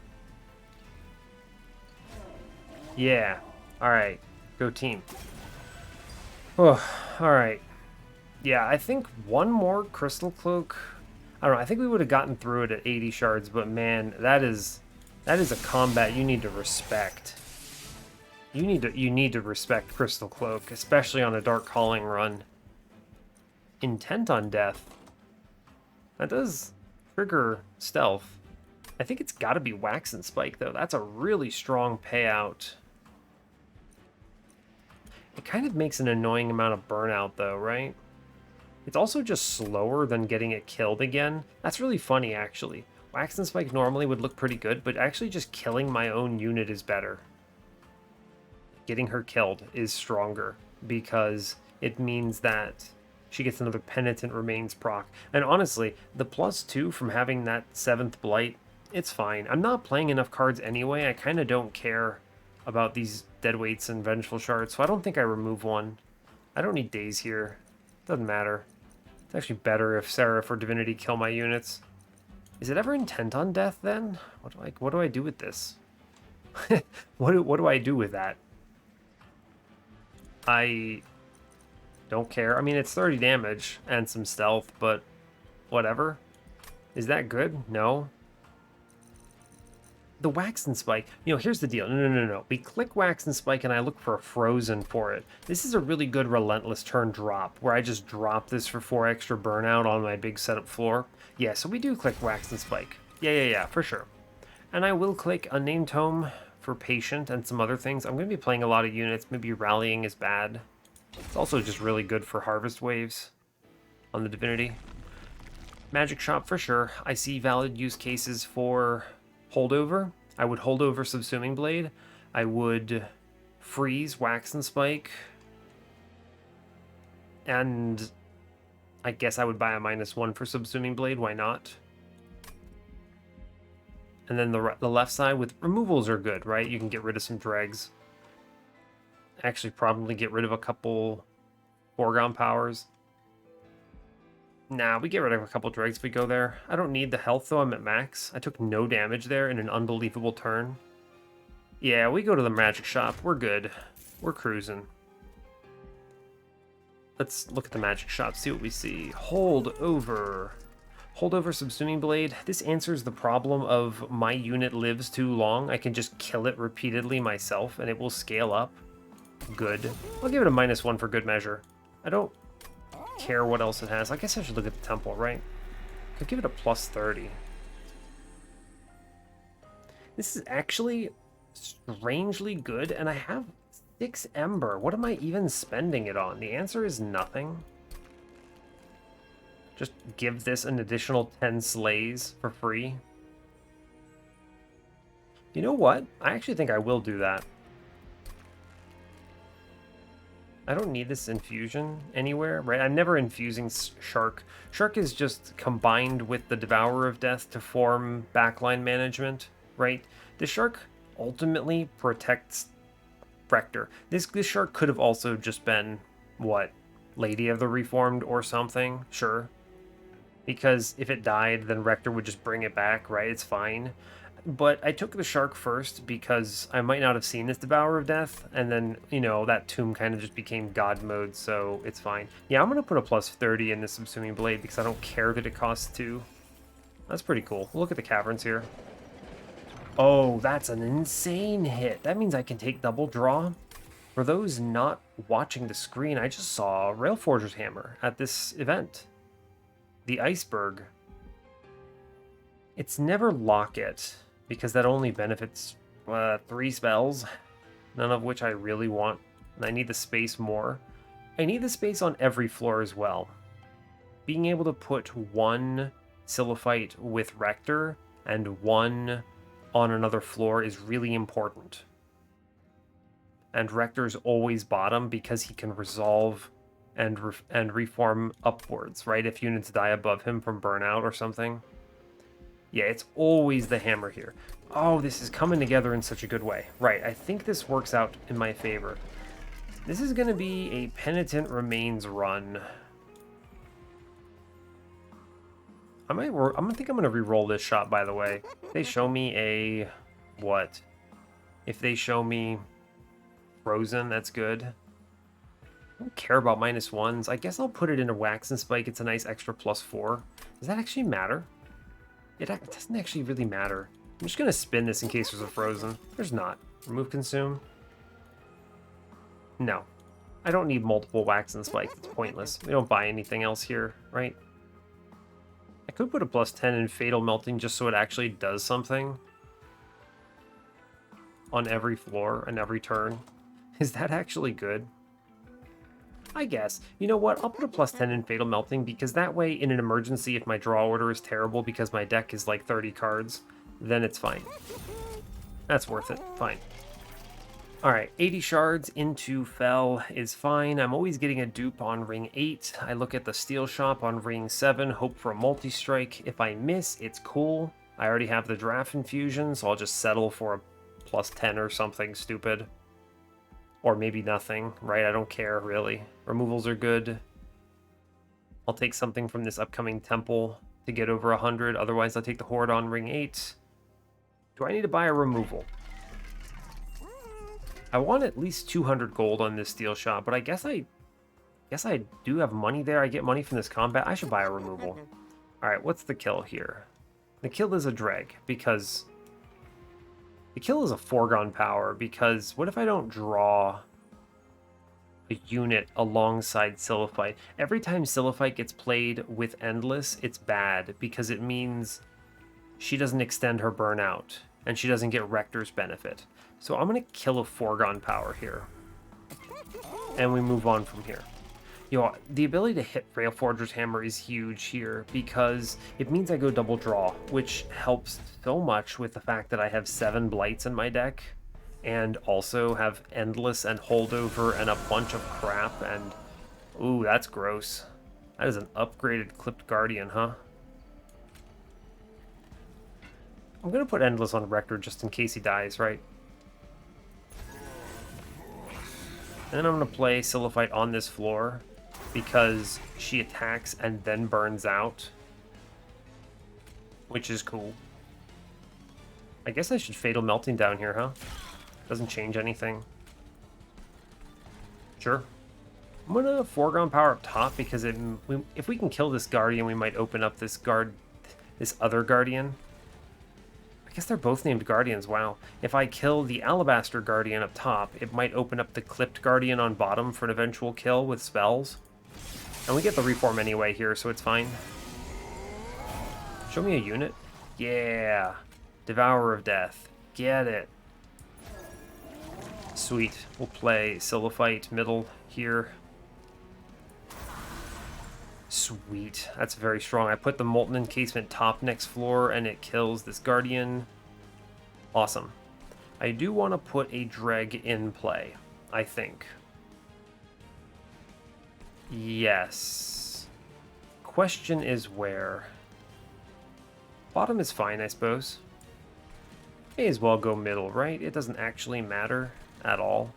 Yeah. Alright. Go team. Oh, alright. Yeah, I think one more Crystal Cloak. I don't know, I think we would have gotten through it at 80 shards, but man, that is a combat you need to respect. You need to respect Crystal Cloak, especially on a Dark Calling run. Intent on Death. That does trigger stealth. I think it's got to be Wax and Spike, though. That's a really strong payout. It kind of makes an annoying amount of burnout, though, right? It's also just slower than getting it killed again. That's really funny, actually. Wax and Spike normally would look pretty good, but actually just killing my own unit is better. Getting her killed is stronger, because it means that she gets another Penitent Remains proc. And honestly, the +2 from having that 7th Blight, it's fine. I'm not playing enough cards anyway. I kind of don't care about these Deadweights and Vengeful Shards, so I don't think I remove one. I don't need days here. Doesn't matter. It's actually better if Seraph or Divinity kill my units. Is it ever intent on death then? What do I do with this? what do I do with that? I don't care. I mean, it's 30 damage and some stealth, but whatever. Is that good? No. The Wax and Spike, you know, here's the deal. No. We click Wax and Spike and I look for a Frozen for it. This is a really good Relentless turn drop where I just drop this for 4 extra burnout on my big setup floor. Yeah, so we do click Wax and Spike. Yeah, for sure. And I will click Unnamed Tome for Patient and some other things. I'm going to be playing a lot of units. Maybe Rallying is bad. It's also just really good for Harvest Waves on the Divinity. Magic Shop for sure. I see valid use cases for Holdover. I would hold over Subsuming Blade. I would freeze, wax, and spike. And I guess I would buy a -1 for Subsuming Blade. Why not? And then the left side with removals are good, right? You can get rid of some dregs. Actually, probably get rid of a couple foregone powers. Nah, we get rid of a couple dregs if we go there. I don't need the health, though. I'm at max. I took no damage there in an unbelievable turn. Yeah, we go to the magic shop. We're good. We're cruising. Let's look at the magic shop, see what we see. Hold over. Hold over Subsuming Blade. This answers the problem of my unit lives too long. I can just kill it repeatedly myself, and it will scale up. Good. I'll give it a -1 for good measure. I don't care what else it has. I guess I should look at the temple, right? Could give it a +30. This is actually strangely good, and I have 6 Ember. What am I even spending it on? The answer is nothing. Just give this an additional 10 slays for free. You know what? I actually think I will do that. I don't need this infusion anywhere, right? I'm never infusing Shark. Shark is just combined with the Devourer of Death to form backline management, right? The Shark ultimately protects Rector. This Shark could have also just been, what, Lady of the Reformed or something, sure. Because if it died, then Rector would just bring it back, right? It's fine. But I took the Shark first because I might not have seen this Devourer of Death, and then, you know, that tomb kind of just became God mode, so it's fine. Yeah, I'm going to put a +30 in this Subsuming Blade because I don't care that it costs 2. That's pretty cool. Look at the caverns here. Oh, that's an insane hit. That means I can take double draw. For those not watching the screen, I just saw Railforger's Hammer at this event. The Iceberg. It's never Locket, because that only benefits 3 spells, none of which I really want, and I need the space more. I need the space on every floor as well. Being able to put 1 Silophyte with Rector and 1 on another floor is really important. And Rector's always bottom because he can resolve and reform upwards, right? If units die above him from burnout or something. Yeah, it's always the hammer here. Oh, this is coming together in such a good way. Right, I think this works out in my favor. This is going to be a Penitent Remains run. I think I'm going to re-roll this shot, by the way. If they show me a... what? If they show me Frozen, that's good. I don't care about -1s. I guess I'll put it into Wax and Spike. It's a nice extra +4. Does that actually matter? It doesn't actually really matter. I'm just going to spin this in case there's a Frozen. There's not. Remove Consume. No. I don't need multiple Wax and Spikes. It's pointless. We don't buy anything else here, right? I could put a +10 in Fatal Melting just so it actually does something on every floor and every turn. Is that actually good? I guess. You know what? I'll put a +10 in Fatal Melting because that way, in an emergency, if my draw order is terrible because my deck is like 30 cards, then it's fine. That's worth it. Fine. Alright, 80 shards into Fel is fine. I'm always getting a dupe on ring 8. I look at the steel shop on ring 7, hope for a multi-strike. If I miss, it's cool. I already have the draft infusion, so I'll just settle for a +10 or something stupid. Or maybe nothing, right? I don't care, really. Removals are good. I'll take something from this upcoming temple to get over 100. Otherwise, I'll take the Horde on ring 8. Do I need to buy a removal? I want at least 200 gold on this steel shop, but I guess I do have money there. I get money from this combat. I should buy a removal. All right, what's the kill here? The kill is a dreg because the kill is a foregone power because what if I don't draw a unit alongside Silophyte? Every time Silophyte gets played with Endless, it's bad because it means she doesn't extend her burnout and she doesn't get Rector's benefit. So I'm going to kill a foregone power here. And we move on from here. You know, the ability to hit Railforger's Hammer is huge here because it means I go double draw, which helps so much with the fact that I have 7 Blights in my deck. and also have Endless and Holdover and a bunch of crap, and... Ooh, that's gross. That is an upgraded Clipped Guardian, huh? I'm gonna put Endless on Rector just in case he dies, right? And then I'm gonna play Siliphyte on this floor because she attacks and then burns out, which is cool. I guess I should Fatal Melting down here, huh? Doesn't change anything. Sure. I'm gonna Foreground Power up top because if we can kill this Guardian, we might open up this other Guardian. I guess they're both named Guardians, wow. If I kill the Alabaster Guardian up top, it might open up the Clipped Guardian on bottom for an eventual kill with spells. And we get the reform anyway here, so it's fine. Show me a unit. Yeah. Devourer of Death. Get it. Sweet. We'll play Siliphyte middle here. Sweet. That's very strong. I put the Molten Encasement top next floor, and it kills this Guardian. Awesome. I do want to put a Dreg in play, I think. Yes. Question is where? Bottom is fine, I suppose. May as well go middle, right? It doesn't actually matter at all.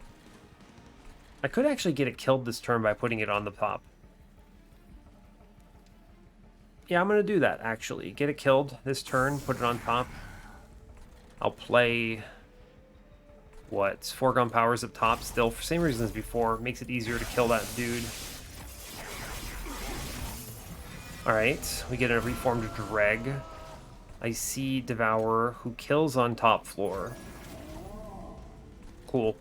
I could actually get it killed this turn by putting it on the top. Yeah, I'm going to do that, actually. Get it killed this turn, put it on top. I'll play... what? Foregone Powers up top still, for same reasons as before. Makes it easier to kill that dude. Alright, we get a reformed Dreg. I see Devourer, who kills on top floor. Cool.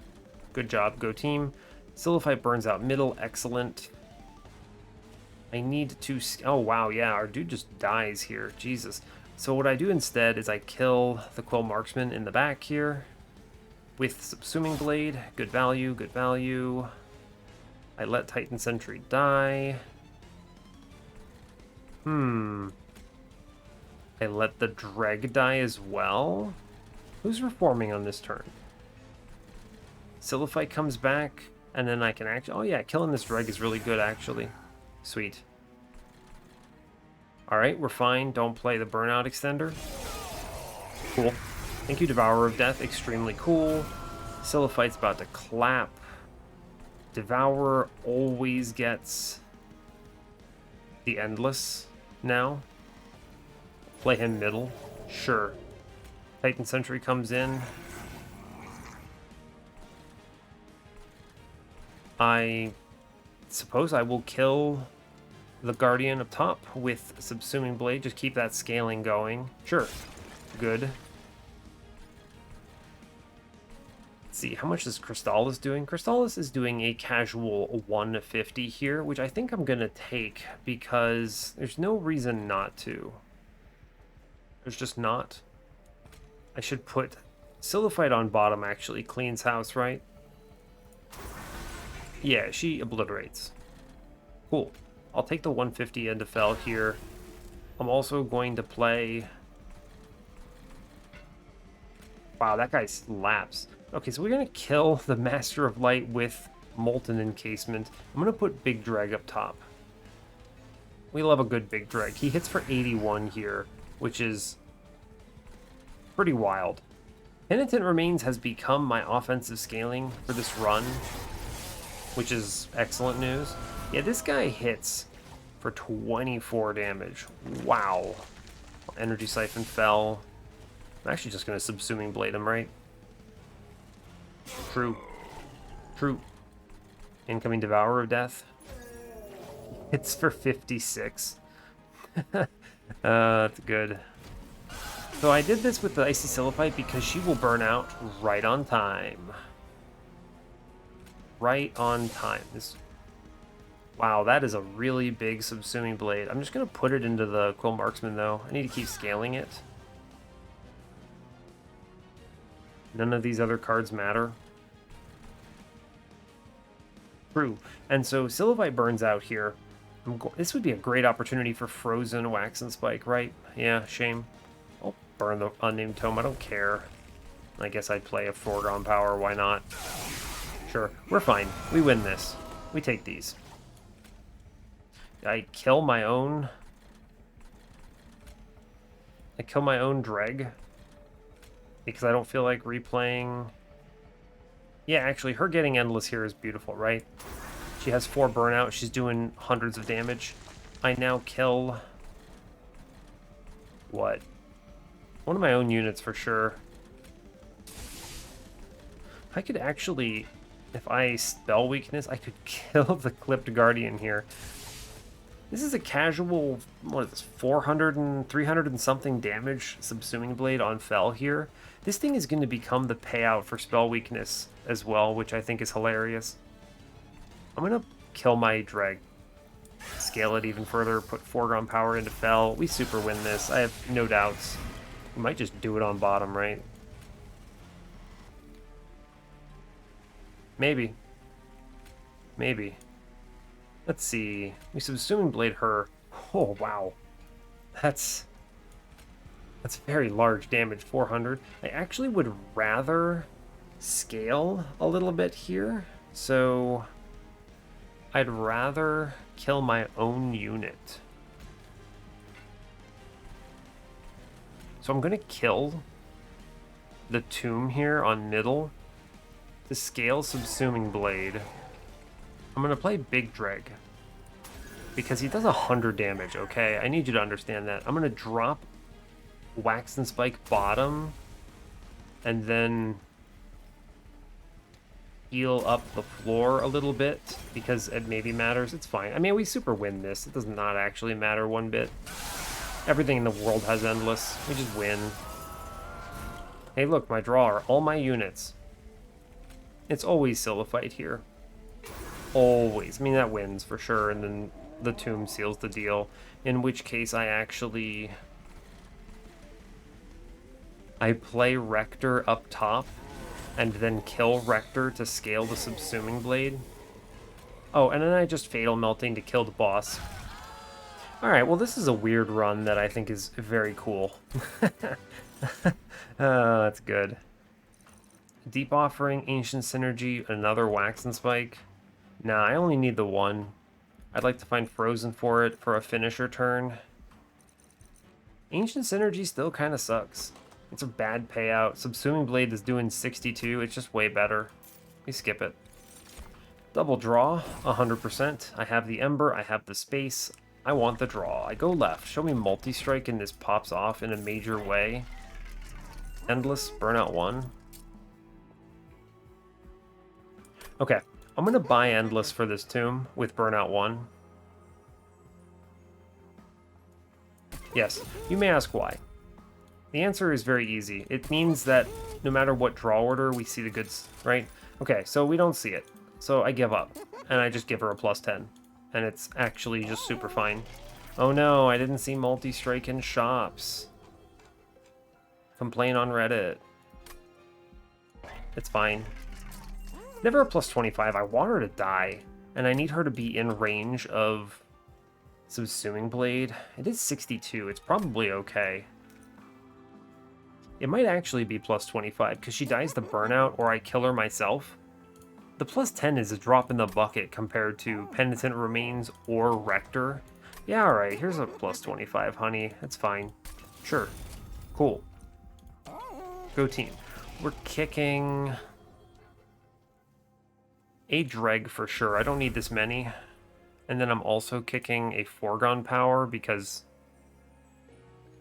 Good job, go team. Siliphyte burns out middle, excellent. I need to... oh, wow, yeah, our dude just dies here. Jesus. So what I do instead is I kill the Quill Marksman in the back here with Subsuming Blade. Good value, good value. I let Titan Sentry die. I let the Dreg die as well. Who's reforming on this turn? Siliphyte comes back, and then I can actually... oh, yeah, killing this Dreg is really good, actually. Sweet. Alright, we're fine. Don't play the Burnout Extender. Cool. Thank you, Devourer of Death. Extremely cool. Siliphyte's about to clap. Devourer always gets the Endless now. Play him middle. Sure. Titan Sentry comes in. I suppose I will kill the Guardian up top with Subsuming Blade. Just keep that scaling going. Sure. Good. Let's see, how much is Crystallis doing? Crystallis is doing a casual 150 here, which I think I'm going to take because there's no reason not to. There's just not. I should put Siliphyte on bottom, actually. Cleans house, right? Yeah, she obliterates. Cool. I'll take the 150 end of Fel here. I'm also going to play... wow, that guy slaps. Okay, so we're going to kill the Master of Light with Molten Encasement. I'm going to put Big Dreg up top. We love a good Big Dreg. He hits for 81 here, which is pretty wild. Penitent Remains has become my offensive scaling for this run, which is excellent news. Yeah, this guy hits for 24 damage. Wow. Energy Siphon fell. I'm actually just going to Subsuming Blade him, right? True. True. Incoming Devourer of Death. Hits for 56. That's good. So I did this with the Icy Siliphyte because she will burn out right on time. Right on time. Wow, that is a really big Subsuming Blade. I'm just going to put it into the Quill Marksman, though. I need to keep scaling it. None of these other cards matter. True. And so Siliphyte burns out here. This would be a great opportunity for Frozen Wax and Spike, right? Yeah, shame. I'll burn the Unnamed Tome. I don't care. I guess I'd play a foregone power, why not? Sure, we're fine. We win this. We take these. I kill my own Dreg because I don't feel like replaying. Yeah, actually, her getting Endless here is beautiful, right? She has 4 burnout. She's doing hundreds of damage. I now kill... what? One of my own units for sure. I could actually, if I spell weakness, I could kill the Clipped Guardian here. This is a casual, what is this, 400 and 300 and something damage Subsuming Blade on Fel here. This thing is going to become the payout for spell weakness as well, which I think is hilarious. I'm going to kill my Dreg. Scale it even further, put foregone power into Fel. We super win this, I have no doubts. We might just do it on bottom, right? Maybe. Maybe. Let's see. We Subsuming Blade her. Oh, wow. That's very large damage, 400. I actually would rather scale a little bit here. So I'd rather kill my own unit. So I'm going to kill the tomb here on middle to scale Subsuming Blade. I'm going to play Big Dreg because he does 100 damage, okay? I need you to understand that. I'm going to drop Wax and Spike bottom and then heal up the floor a little bit because it maybe matters. It's fine. I mean, we super win this. It does not actually matter one bit. Everything in the world has Endless. We just win. Hey, look, my draw are all my units. It's always Silliphite here. Always. I mean, that wins for sure, and then the tomb seals the deal. In which case, I play Rector up top, and then kill Rector to scale the Subsuming Blade. Oh, and then I just Fatal Melting to kill the boss. Alright, well this is a weird run that I think is very cool. Oh, that's good. Deep Offering, Ancient Synergy, another Wax and Spike. Nah, I only need the one. I'd like to find Frozen for it for a finisher turn. Ancient Synergy still kind of sucks. It's a bad payout. Subsuming Blade is doing 62. It's just way better. We skip it. Double draw, 100%. I have the Ember. I have the space. I want the draw. I go left. Show me multi-strike and this pops off in a major way. Endless, burnout 1. Okay, I'm going to buy Endless for this tomb with burnout 1. Yes, you may ask why. The answer is very easy. It means that no matter what draw order, we see the goods, right? Okay, so we don't see it. So I give up, and I just give her a +10. And it's actually just super fine. Oh no, I didn't see multi-strike in shops. Complain on Reddit. It's fine. Never a +25. I want her to die, and I need her to be in range of Subsuming Blade. It is 62. It's probably okay. It might actually be +25 because she dies the burnout or I kill her myself. The +10 is a drop in the bucket compared to Penitent Remains or Rector. Yeah, alright, here's a +25, honey. That's fine. Sure. Cool. Go team. We're kicking a Dreg for sure. I don't need this many. And then I'm also kicking a Foregone Power because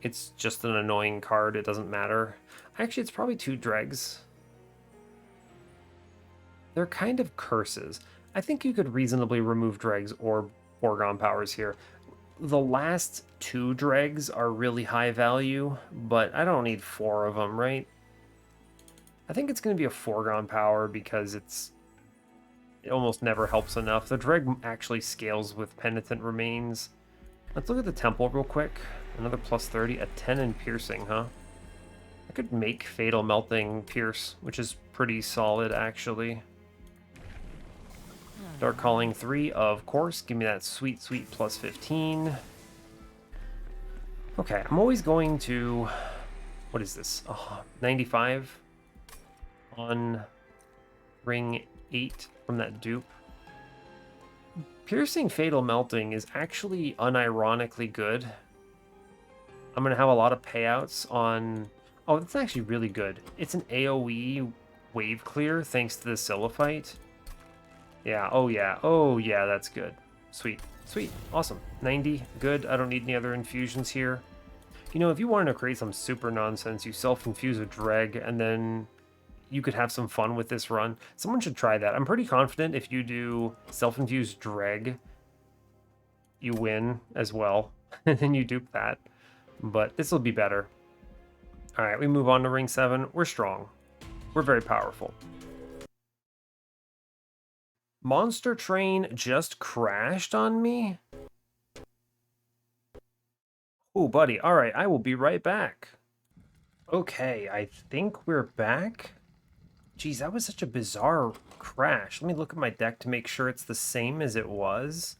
it's just an annoying card. It doesn't matter. Actually, it's probably 2 Dregs. They're kind of curses. I think you could reasonably remove Dregs or Foregone Powers here. The last 2 Dregs are really high value, but I don't need 4 of them, right? I think it's going to be a Foregone Power because it almost never helps enough. The Dreg actually scales with Penitent Remains. Let's look at the Temple real quick. Another +30, a 10 in Piercing, huh? I could make Fatal Melting Pierce, which is pretty solid, actually. Dark Calling 3, of course. Give me that sweet, sweet +15. Okay, I'm always going to... What is this? Oh, 95? on ring 8 from that dupe. Piercing Fatal Melting is actually unironically good. I'm going to have a lot of payouts on... Oh, that's actually really good. It's an AoE wave clear thanks to the Silliphite. Yeah, oh yeah, that's good. Sweet, sweet, awesome. 90, good. I don't need any other infusions here. You know, if you wanted to create some super nonsense, you self-infuse a Dreg, and then you could have some fun with this run. Someone should try that. I'm pretty confident if you do self-infused Dreg, you win as well, and then you dupe that. But this will be better. All right, we move on to ring 7. We're strong. We're very powerful. Monster Train just crashed on me? Oh, buddy. All right, I will be right back. Okay, I think we're back. Geez, that was such a bizarre crash. Let me look at my deck to make sure it's the same as it was.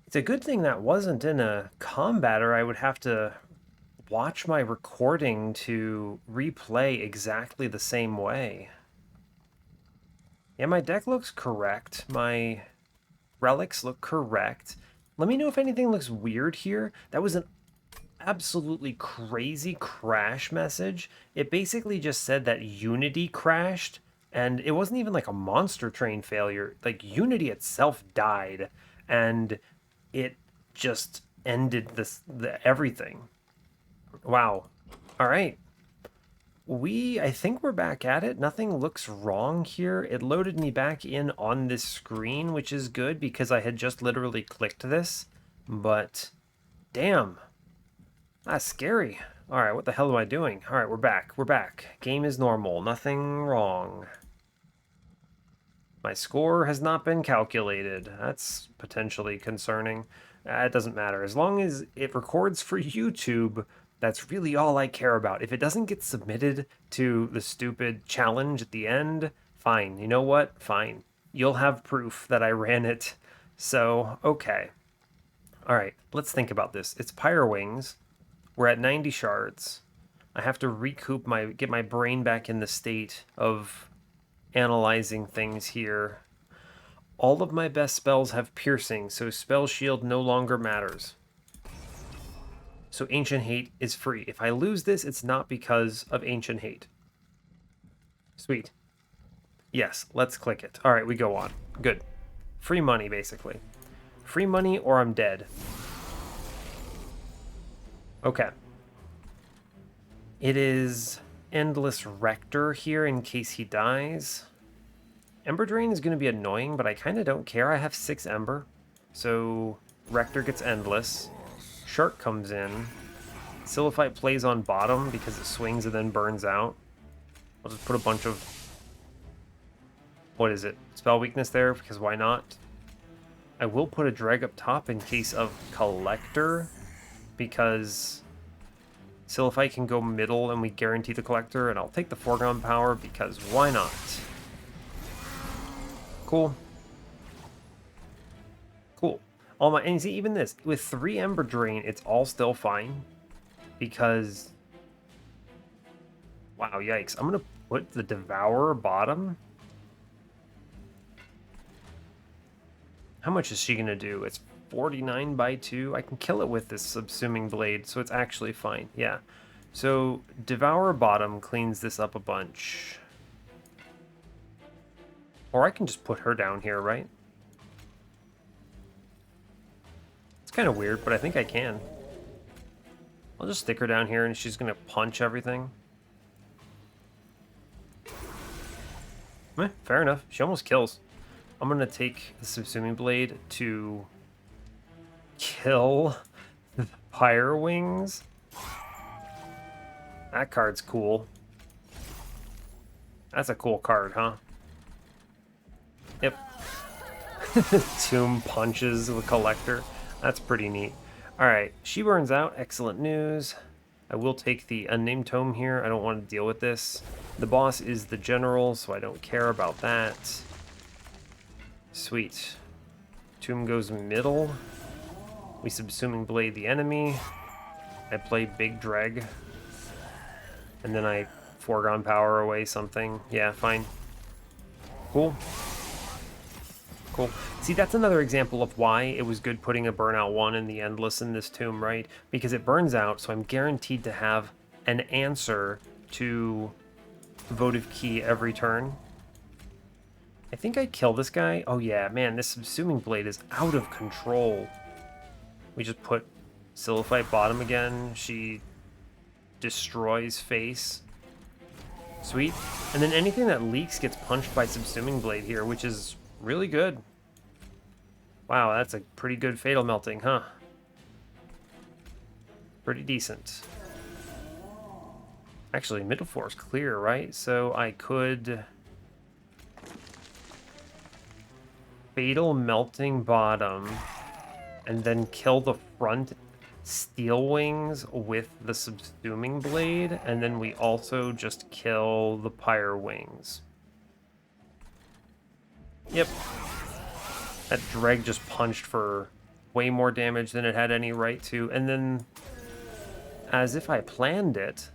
It's a good thing that wasn't in a combat, or I would have to watch my recording to replay exactly the same way. Yeah, my deck looks correct. My relics look correct. Let me know if anything looks weird here. That was an absolutely crazy crash message. It basically just said that Unity crashed, and it wasn't even like a monster train failure. Like, Unity itself died, and it just ended everything. Wow. All right. I think we're back at it. Nothing looks wrong here. It loaded me back in on this screen, which is good because I had just literally clicked this. But, damn. That's scary. All right, what the hell am I doing? All right, we're back. We're back. Game is normal. Nothing wrong. My score has not been calculated. That's potentially concerning. It doesn't matter. As long as it records for YouTube, that's really all I care about. If it doesn't get submitted to the stupid challenge at the end, fine. You know what? Fine. You'll have proof that I ran it. So, okay. All right, let's think about this. It's Pyre Wings. We're at 90 shards. I have to recoup get my brain back in the state of analyzing things here. All of my best spells have piercing, so Spell Shield no longer matters. So Ancient Hate is free. If I lose this, it's not because of Ancient Hate. Sweet. Yes, let's click it. All right, we go on. Good. Free money, basically. Free money or I'm dead. Okay. It is Endless Rector here in case he dies. Ember Drain is going to be annoying, but I kind of don't care. I have 6 Ember. So Rector gets Endless. Shark comes in. Silliphite plays on bottom because it swings and then burns out. I'll just put a bunch of... What is it? Spell weakness there, because why not? I will put a drag up top in case of Collector, because Silliphite can go middle and we guarantee the Collector, and I'll take the foregone power because why not? Cool. Cool. And you see, even this, with 3 Ember Drain, it's all still fine, because... Wow, yikes. I'm going to put the Devourer bottom. How much is she going to do? It's 49 by 2. I can kill it with this Subsuming Blade, so it's actually fine. Yeah. So, Devour bottom cleans this up a bunch. Or I can just put her down here, right? It's kind of weird, but I think I can. I'll just stick her down here and she's going to punch everything. Fair enough. She almost kills. I'm going to take the Subsuming Blade to kill the Pyre Wings. That card's cool. That's a cool card, huh? Yep. Tomb punches the Collector. That's pretty neat. Alright, she burns out. Excellent news. I will take the Unnamed Tome here. I don't want to deal with this. The boss is the General, so I don't care about that. Sweet. Tomb goes middle. We Subsuming Blade the enemy. I play Big Dreg. And then I foregone power away something. Yeah, fine. Cool. Cool. See, that's another example of why it was good putting a Burnout 1 in the Endless in this tomb, right? Because it burns out, so I'm guaranteed to have an answer to Votive Key every turn. I think I kill this guy. Oh yeah, man, this Subsuming Blade is out of control. We just put Silliphite bottom again. She destroys face. Sweet. And then anything that leaks gets punched by Subsuming Blade here, which is really good. Wow, that's a pretty good Fatal Melting, huh? Pretty decent. Actually, middle floor is clear, right? So I could Fatal Melting bottom and then kill the front Steel Wings with the Subsuming Blade, and then we also just kill the Pyre Wings. Yep. That Dreg just punched for way more damage than it had any right to, and then, as if I planned it,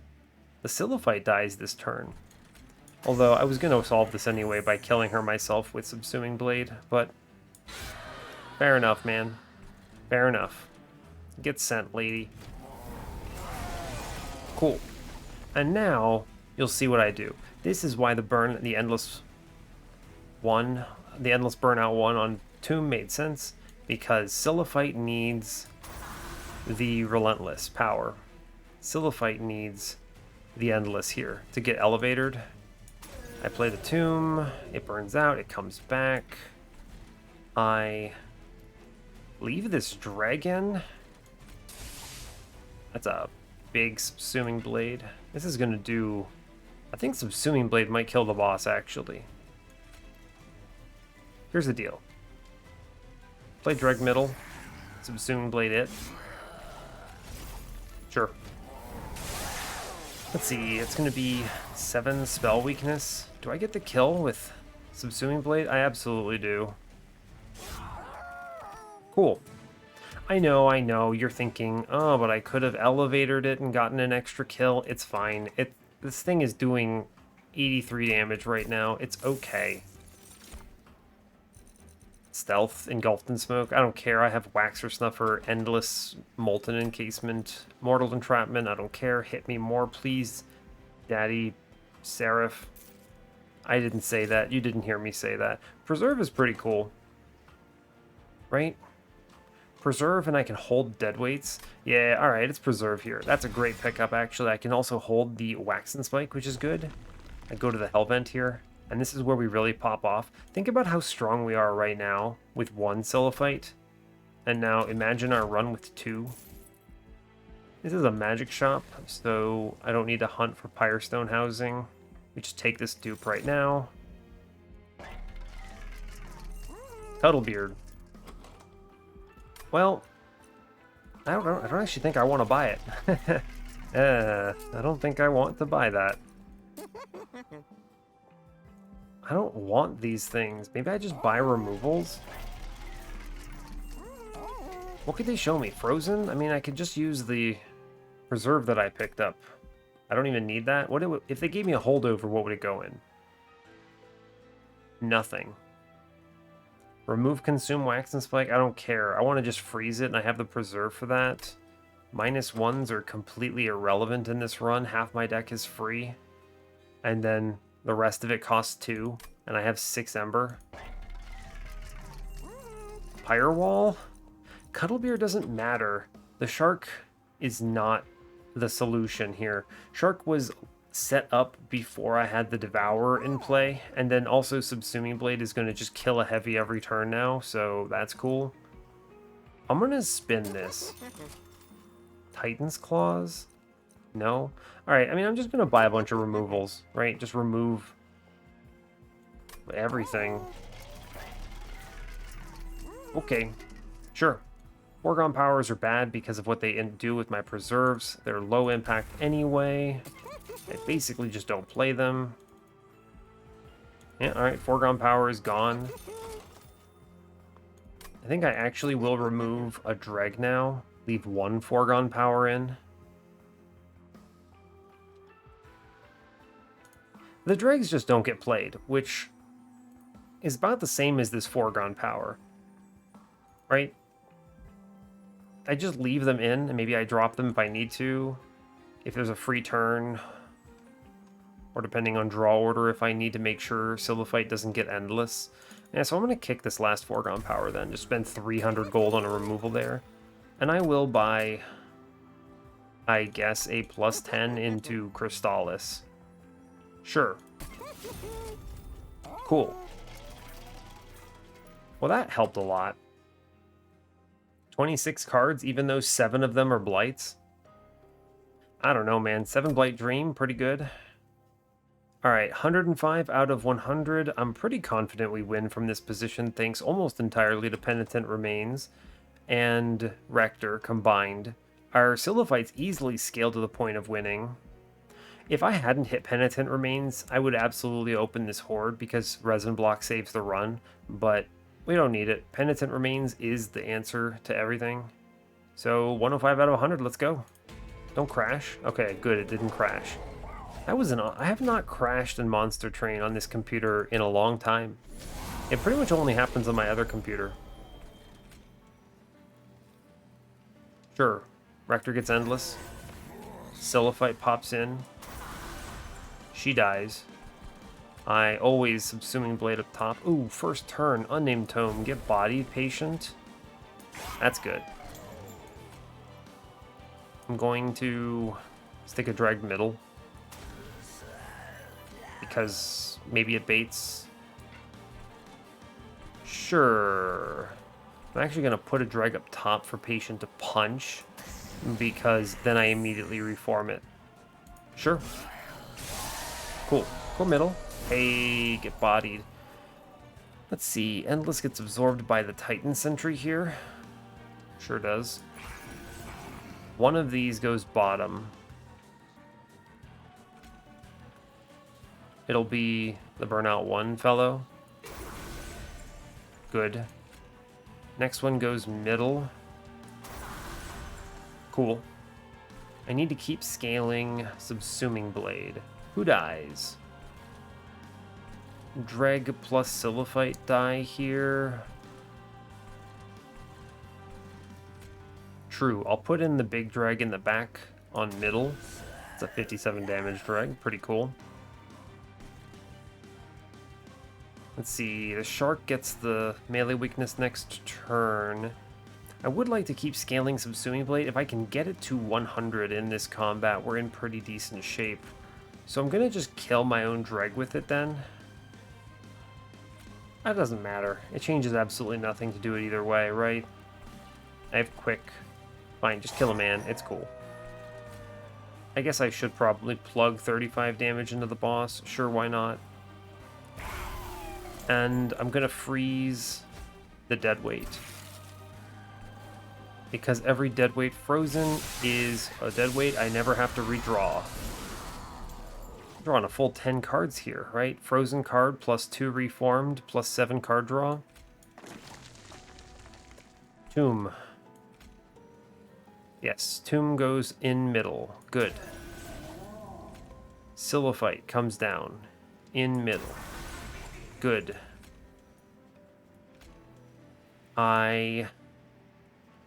the Silliphite dies this turn. Although I was going to solve this anyway by killing her myself with Subsuming Blade, but fair enough, man. Fair enough. Get sent, lady. Cool. And now you'll see what I do. This is why the Endless Burnout 1 on Tomb made sense, because Silliphite needs the Relentless power. Silliphite needs the Endless here to get elevated. I play the Tomb, it burns out, it comes back. I leave this dragon. That's a big Subsuming Blade. This is gonna do... I think Subsuming Blade might kill the boss, actually. Here's the deal. Play Dreg middle, Subsuming Blade it. Sure. Let's see, it's gonna be 7 spell weakness. Do I get the kill with Subsuming Blade? I absolutely do. Cool. I know, you're thinking, oh, but I could have elevated it and gotten an extra kill. It's fine. This thing is doing 83 damage right now. It's okay. Stealth, Engulfed in Smoke. I don't care. I have Waxer Snuffer, Endless, Molten Encasement, Mortal Entrapment. I don't care. Hit me more, please. Daddy, Seraph. I didn't say that. You didn't hear me say that. Preserve is pretty cool. Right? Preserve and I can hold dead weights. Yeah, alright, it's Preserve here. That's a great pickup, actually. I can also hold the Wax and Spike, which is good. I go to the Hellvent here. And this is where we really pop off. Think about how strong we are right now with 1 Silliphite. And now imagine our run with 2. This is a magic shop, so I don't need to hunt for Pyrestone housing. We just take this dupe right now. Cuddlebeard. Well, I don't actually think I want to buy it. I don't think I want to buy that. I don't want these things. Maybe I just buy removals? What could they show me? Frozen? I mean, I could just use the Preserve that I picked up. I don't even need that. If they gave me a holdover, what would it go in? Nothing. Remove Consume Wax and Spike? I don't care. I want to just freeze it, and I have the Preserve for that. -1s are completely irrelevant in this run. Half my deck is free. And then the rest of it costs 2, and I have 6 Ember. Firewall? Cuddlebeard doesn't matter. The Shark is not the solution here. Shark was set up before I had the Devourer in play, and then also Subsuming Blade is going to just kill a heavy every turn now, so that's cool. I'm going to spin this. Titan's Claws? No? Alright, I mean, I'm just going to buy a bunch of removals, right? Just remove everything. Okay, sure. Foregone powers are bad because of what they do with my preserves. They're low impact anyway. I basically just don't play them. Yeah, alright, foregone power is gone. I think I actually will remove a Dreg now. Leave 1 foregone power in. The dregs just don't get played, which is about the same as this foregone power, right? I just leave them in, and maybe I drop them if I need to, if there's a free turn, or depending on draw order, if I need to make sure Siliphyte doesn't get endless. Yeah, so I'm going to kick this last foregone power then, just spend 300 gold on a removal there. And I will buy, I guess, a +10 into Crystallis. Sure. Cool. Well, that helped a lot. 26 cards, even though 7 of them are Blights. I don't know, man. 7 Blight Dream, pretty good. Alright, 105 out of 100. I'm pretty confident we win from this position, thanks almost entirely to Penitent Remains and Rector combined. Our Siliphytes easily scale to the point of winning. If I hadn't hit Penitent Remains, I would absolutely open this Horde because Resin Block saves the run, but we don't need it. Penitent Remains is the answer to everything. So 105 out of 100, let's go. Don't crash. Okay, good, it didn't crash. I have not crashed in Monster Train on this computer in a long time. It pretty much only happens on my other computer. Sure, Rector gets endless. Siliphyte pops in. She dies. I always Subsuming Blade up top. Ooh, first turn, Unnamed Tome. Get bodied, Patient. That's good. I'm going to stick a Drag middle. Because maybe it baits. Sure. I'm actually going to put a drag up top for Patient to punch, because then I immediately reform it. Sure. Cool. Go middle. Hey, get bodied. Let's see. Endless gets absorbed by the Titan Sentry here. Sure does. One of these goes bottom. It'll be the Burnout 1 fellow. Good. Next one goes middle. Cool. I need to keep scaling Subsuming Blade. Who dies? Dreg plus Siliphyte die here. True, I'll put in the big drag in the back on middle. It's a 57 damage drag, pretty cool. Let's see, the shark gets the melee weakness next turn. I would like to keep scaling Subsuming Blade. If I can get it to 100 in this combat, we're in pretty decent shape. So I'm going to just kill my own dreg with it then. That doesn't matter. It changes absolutely nothing to do it either way, right? I have quick. Fine, just kill a man. It's cool. I guess I should probably plug 35 damage into the boss. Sure, why not? And I'm going to freeze the deadweight. Because every deadweight frozen is a deadweight I never have to redraw. I'm drawing a full 10 cards here, right? Frozen card plus 2 reformed plus 7 card draw. Tomb. Yes, Tomb goes in middle. Good. Siliphyte comes down. In middle. Good. I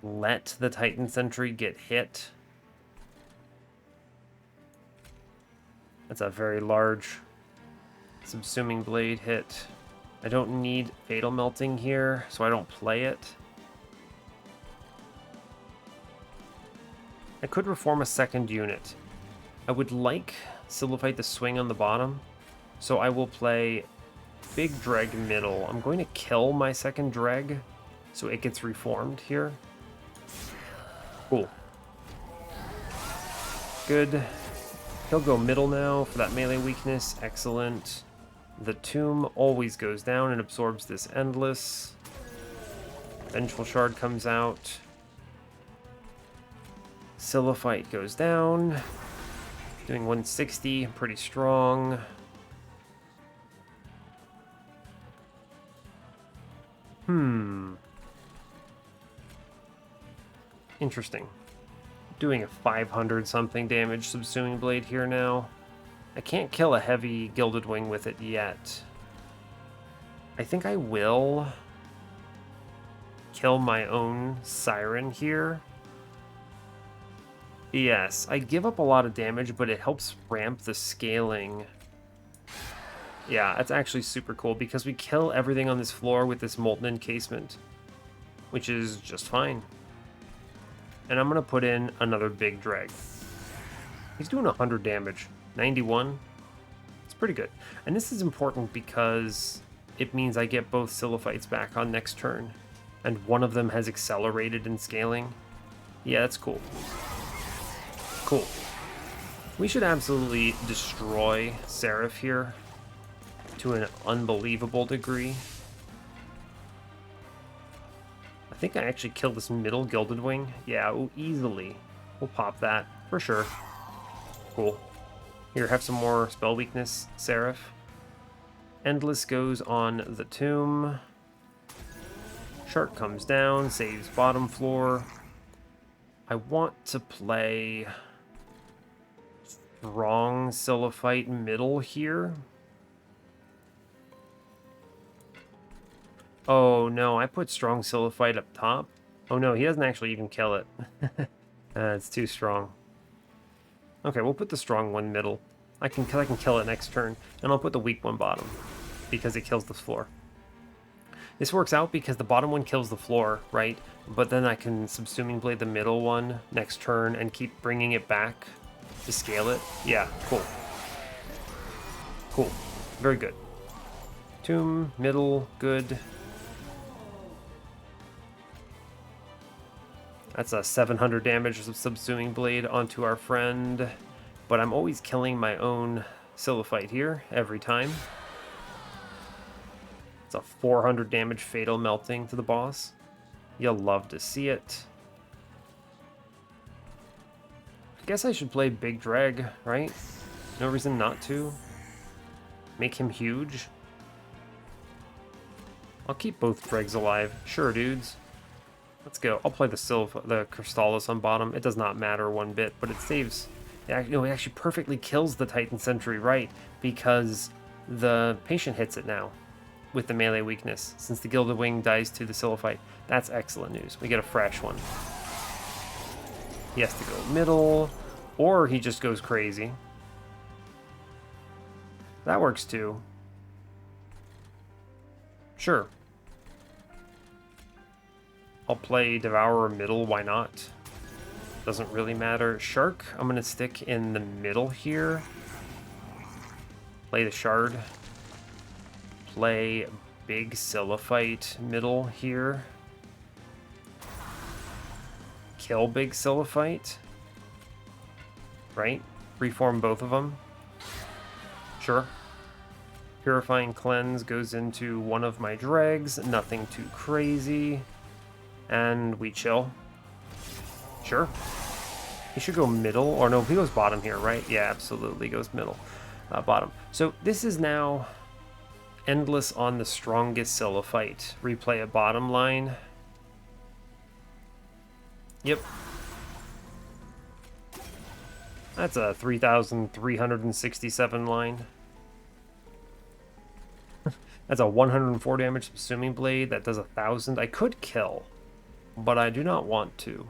let the Titan Sentry get hit. That's a very large Subsuming Blade hit. I don't need Fatal Melting here, so I don't play it. I could reform a second unit. I would like Siliphyte to swing on the bottom, so I will play big dreg middle. I'm going to kill my second dreg, so it gets reformed here. Cool. Good. He'll go middle now for that melee weakness. Excellent. The Tomb always goes down and absorbs this Endless. Vengeful Shard comes out. Siliphyte goes down. Doing 160, pretty strong. Interesting. Doing a 500 something damage Subsuming Blade here now. I can't kill a heavy Gilded Wing with it yet. I think I will kill my own Siren here. Yes, I give up a lot of damage, but it helps ramp the scaling. Yeah, that's actually super cool because we kill everything on this floor with this Molten Encasement, which is just fine. And I'm going to put in another big drag. He's doing 100 damage. 91. It's pretty good. And this is important because it means I get both Silophytes back on next turn. And one of them has accelerated in scaling. Yeah, that's cool. Cool. We should absolutely destroy Seraph here to an unbelievable degree. I think I actually killed this middle Gilded Wing. Yeah, easily. We'll pop that for sure. Cool. Here, have some more spell weakness, Seraph. Endless goes on the tomb. Shark comes down, saves bottom floor. I want to play strong Silophyte middle here. Oh no, I put strong Silophyte up top. Oh no, he doesn't actually even kill it. It's too strong. Okay, we'll put the strong one middle. I can kill it next turn, and I'll put the weak one bottom because it kills the floor. This works out because the bottom one kills the floor, right? But then I can Subsuming Blade the middle one next turn and keep bringing it back to scale it. Yeah, cool. Cool. Very good. Tomb, middle, good. That's a 700 damage of Subsuming Blade onto our friend. But I'm always killing my own Silophyte here every time. It's a 400 damage Fatal Melting to the boss. You'll love to see it. I guess I should play Big Drag, right? No reason not to. Make him huge. I'll keep both dregs alive. Sure, dudes. Let's go. I'll play the Crystallis on bottom. It does not matter one bit, but it saves. It actually perfectly kills the Titan Sentry, right? Because the Patient hits it now with the melee weakness, since the Gilded Wing dies to the Silophyte. That's excellent news. We get a fresh one. He has to go middle, or he just goes crazy. That works too. Sure. I'll play Devourer middle, why not? Doesn't really matter. Shark, I'm going to stick in the middle here. Play the Shard. Play Big Silophyte middle here. Kill Big Silophyte. Right? Reform both of them. Sure. Purifying Cleanse goes into one of my dregs. Nothing too crazy. And we chill. Sure. He should go middle. Or no, he goes bottom here, right? Yeah, absolutely goes middle. Bottom. So this is now Endless on the strongest Silophyte. Replay a bottom line. Yep. That's a 3,367 line. That's a 104 damage Subsuming Blade. That does 1,000. I could kill, but I do not want to.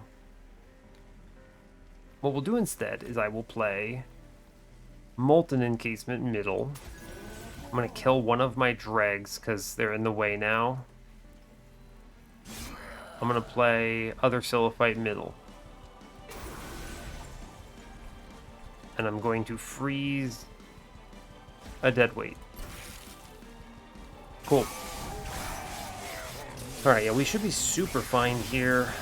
What we'll do instead is I will play Molten Encasement middle. I'm going to kill one of my dregs because they're in the way now. I'm going to play other Silophyte middle. And I'm going to freeze a Deadweight. Cool. Alright, yeah, we should be super fine here.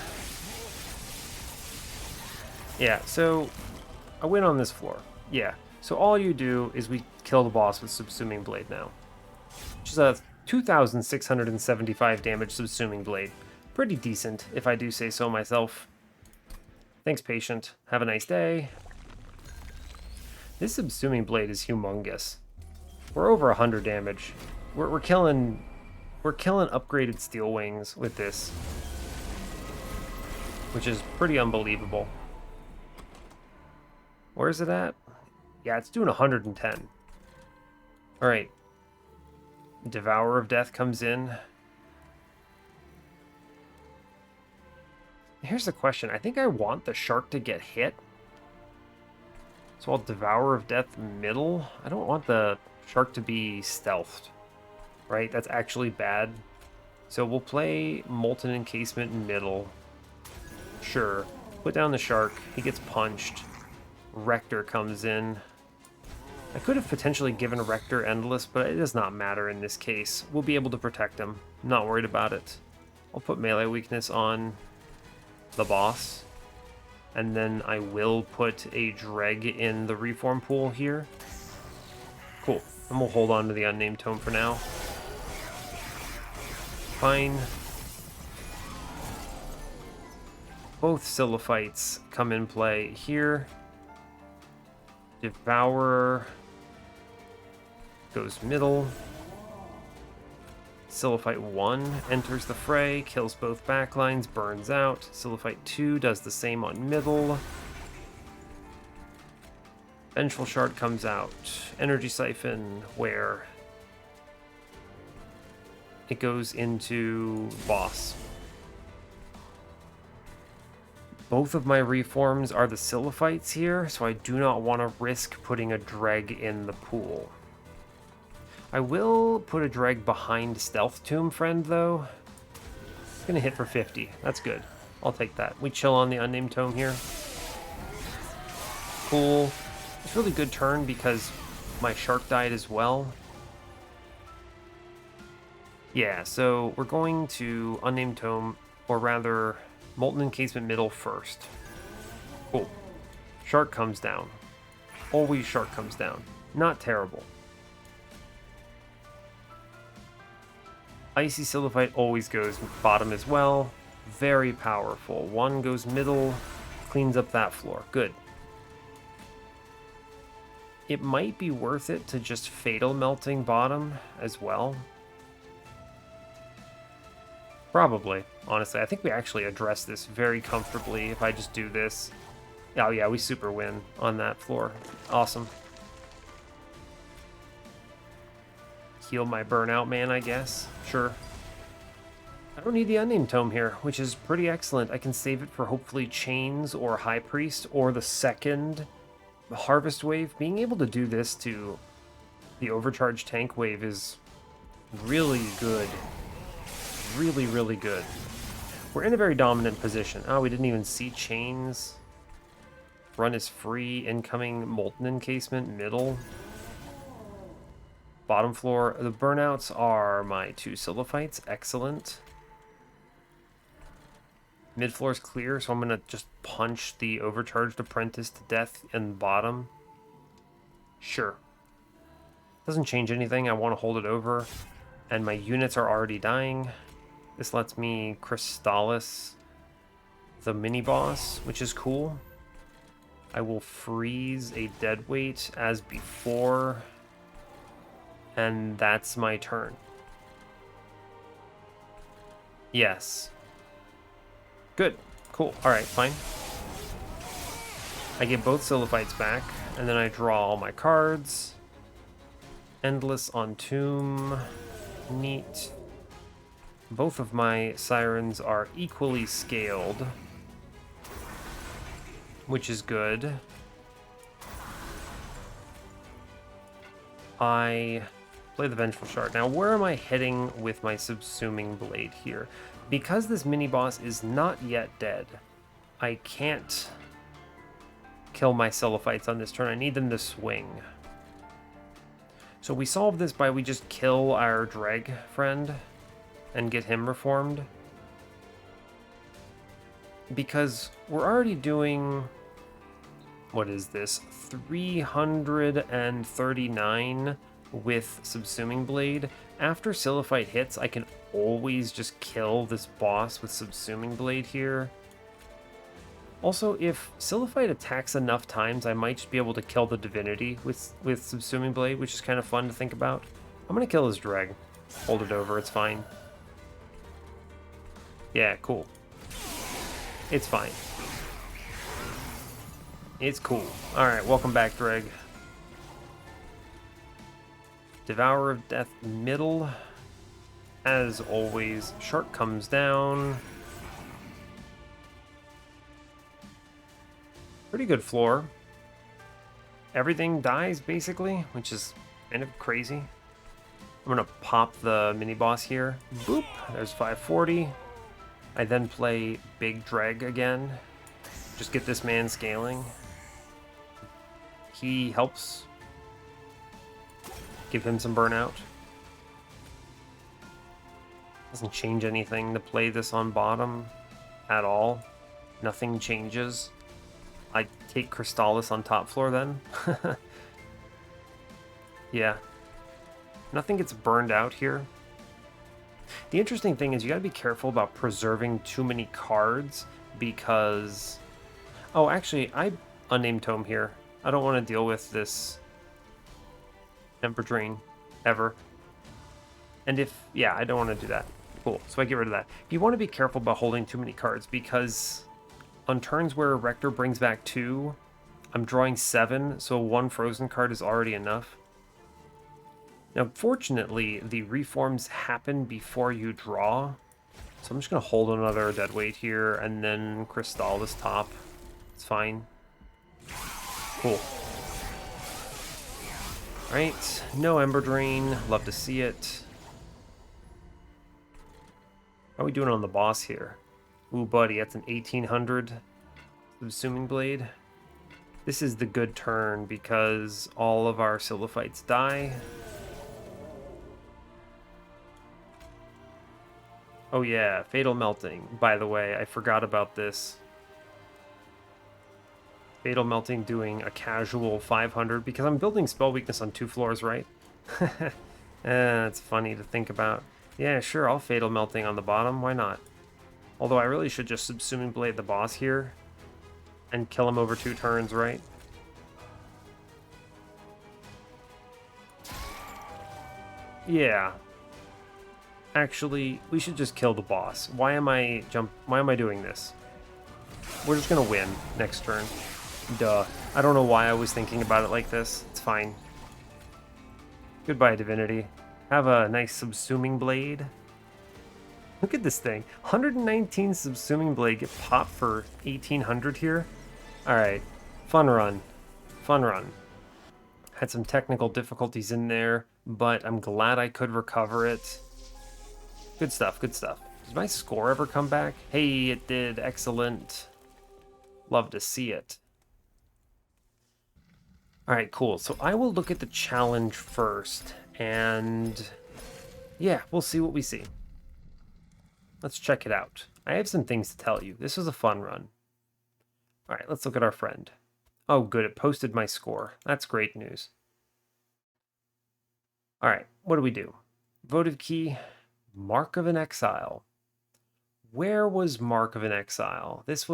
Yeah, so I win on this floor. Yeah, so all you do is we kill the boss with Subsuming Blade now. Which is a 2,675 damage Subsuming Blade. Pretty decent, if I do say so myself. Thanks, Patient. Have a nice day. This Subsuming Blade is humongous. We're over 100 damage. We're killing upgraded Steel Wings with this, which is pretty unbelievable. Where is it at? Yeah, it's doing 110. Alright. Devourer of Death comes in. Here's the question. I think I want the shark to get hit. So I'll Devourer of Death middle. I don't want the shark to be stealthed. Right? That's actually bad. So we'll play Molten Encasement middle. Sure. Put down the shark. He gets punched. Rector comes in. I could have potentially given Rector Endless, but it does not matter in this case. We'll be able to protect him. I'm not worried about it. I'll put melee weakness on the boss. And then I will put a Dreg in the reform pool here. Cool. And we'll hold on to the Unnamed Tome for now. Fine. Both Silophytes come in play here. Devourer goes middle. Silophyte 1 enters the fray, kills both backlines, burns out. Silophyte 2 does the same on middle. Vengeful Shard comes out. Energy Siphon, where it goes into boss. Both of my reforms are the Silophytes here, so I do not want to risk putting a Dreg in the pool. I will put a Dreg behind Stealth Tomb Friend, though. It's going to hit for 50. That's good. I'll take that. We chill on the Unnamed Tome here. Cool. It's a really good turn because my shark died as well. Yeah, so we're going to Unnamed Tome, or rather, Molten Encasement middle first. Cool. Shark comes down. Always shark comes down. Not terrible. Icy Silophyte always goes bottom as well. Very powerful. One goes middle, cleans up that floor. Good. It might be worth it to just Fatal Melting bottom as well. Probably, honestly. I think we actually address this very comfortably if I just do this. Oh yeah, we super win on that floor. Awesome. Heal my burnout man, I guess. Sure. I don't need the Unnamed Tome here, which is pretty excellent. I can save it for hopefully Chains or High Priest or the second Harvest Wave. Being able to do this to the Overcharge Tank Wave is really good. Really, really good. We're in a very dominant position. Oh, we didn't even see Chains. Run is free. Incoming Molten Encasement, middle. Bottom floor. The burnouts are my two Silophytes. Excellent. Mid floor is clear, so I'm going to just punch the Overcharged Apprentice to death in the bottom. Sure. Doesn't change anything. I want to hold it over. And my units are already dying. This lets me Crystallis the mini-boss, which is cool. I will freeze a deadweight as before. And that's my turn. Yes. Good. Cool. Alright, fine. I get both Silophytes back, and then I draw all my cards. Endless on Tomb. Neat. Both of my Sirens are equally scaled, which is good. I play the Vengeful Shard. Now, where am I heading with my Subsuming Blade here? Because this mini-boss is not yet dead, I can't kill my Silophytes on this turn. I need them to swing. So we solve this by we just kill our Dreg friend and get him reformed. Because we're already doing... What is this? 339 with Subsuming Blade. After Silophyte hits, I can always just kill this boss with Subsuming Blade here. Also, if Silophyte attacks enough times, I might just be able to kill the Divinity with Subsuming Blade, which is kind of fun to think about. I'm going to kill his Dreg. Hold it over, it's fine. Yeah, cool. It's fine. It's cool. Alright, welcome back, Dreg. Devourer of Death middle. As always, Shark comes down. Pretty good floor. Everything dies, basically, which is kind of crazy. I'm going to pop the mini-boss here. Boop, there's 540. I then play Big Dreg again. Just get this man scaling. He helps. Give him some burnout. Doesn't change anything to play this on bottom at all. Nothing changes. I take Crystallis on top floor then. Yeah. Nothing gets burned out here. The interesting thing is you gotta be careful about preserving too many cards because... Oh, actually, I unnamed tome here. I don't want to deal with this Ember Drain ever. And if... Yeah, I don't want to do that. Cool, so I get rid of that. You want to be careful about holding too many cards because on turns where Rector brings back 2, I'm drawing 7, so 1 frozen card is already enough. Now, fortunately, the reforms happen before you draw, so I'm just going to hold another Deadweight here and then Crystallis top. It's fine. Cool. Alright, no Ember Drain. Love to see it. How are we doing on the boss here? Ooh, buddy, that's an 1800 Subsuming Blade. This is the good turn because all of our Silophytes die. Oh yeah, Fatal Melting. By the way, I forgot about this. Fatal Melting doing a casual 500 because I'm building Spell Weakness on 2 floors, right? It's funny to think about. Yeah, sure, I'll Fatal Melting on the bottom. Why not? Although I really should just Subsuming Blade the boss here and kill him over 2 turns, right? Yeah. Actually, we should just kill the boss. Why am I doing this? We're just gonna win next turn. Duh. I don't know why I was thinking about it like this. It's fine. Goodbye, Divinity. Have a nice Subsuming Blade. Look at this thing. 119 Subsuming Blade get popped for 1800 here. Alright. Fun run. Fun run. Had some technical difficulties in there, but I'm glad I could recover it. Good stuff, good stuff. Did my score ever come back? Hey, it did. Excellent. Love to see it. Alright, cool. So I will look at the challenge first, and yeah, we'll see what we see. Let's check it out. I have some things to tell you. This was a fun run. Alright, let's look at our friend. Oh, good, it posted my score. That's great news. Alright, what do we do? Votive key, Mark of an Exile. Where was Mark of an Exile? This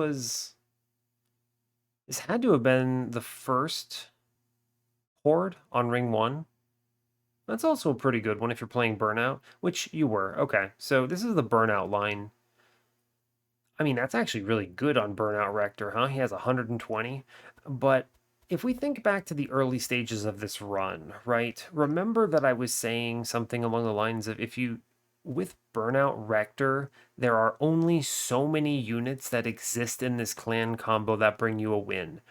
had to have been the first horde on Ring 1. That's also a pretty good one if you're playing Burnout, which you were. Okay, so this is the Burnout line. I mean, that's actually really good on Burnout Rector, huh? He has 120. But if we think back to the early stages of this run, right? Remember that I was saying something along the lines of with Burnout Rector, there are only so many units that exist in this clan combo that bring you a win.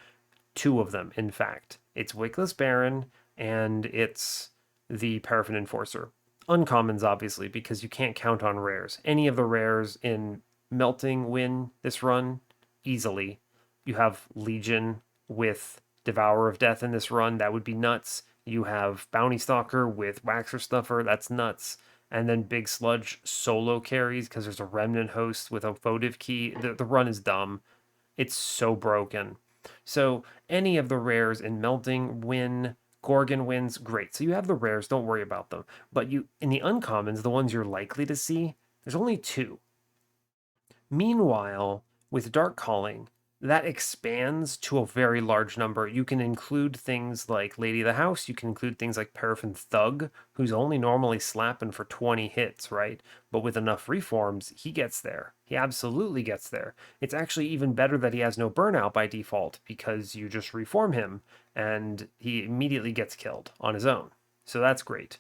2 of them, in fact. It's Wickless Baron and it's the Paraffin Enforcer. Uncommons, obviously, because you can't count on rares. Any of the rares in Melting win this run easily. You have Legion with Devourer of Death in this run. That would be nuts. You have Bounty Stalker with Waxer Stuffer. That's nuts. And then Big Sludge solo carries because there's a Remnant Host with a votive key. The run is dumb. It's so broken. So any of the rares in Melting win. Gorgon wins, great. So you have the rares, don't worry about them. But in the uncommons, the ones you're likely to see, there's only 2. Meanwhile, with Dark Calling, that expands to a very large number. You can include things like Lady of the House, you can include things like Paraffin Thug, who's only normally slapping for 20 hits, right? But with enough reforms, he gets there. He absolutely gets there. It's actually even better that he has no burnout by default, because you just reform him, and he immediately gets killed on his own. So that's great.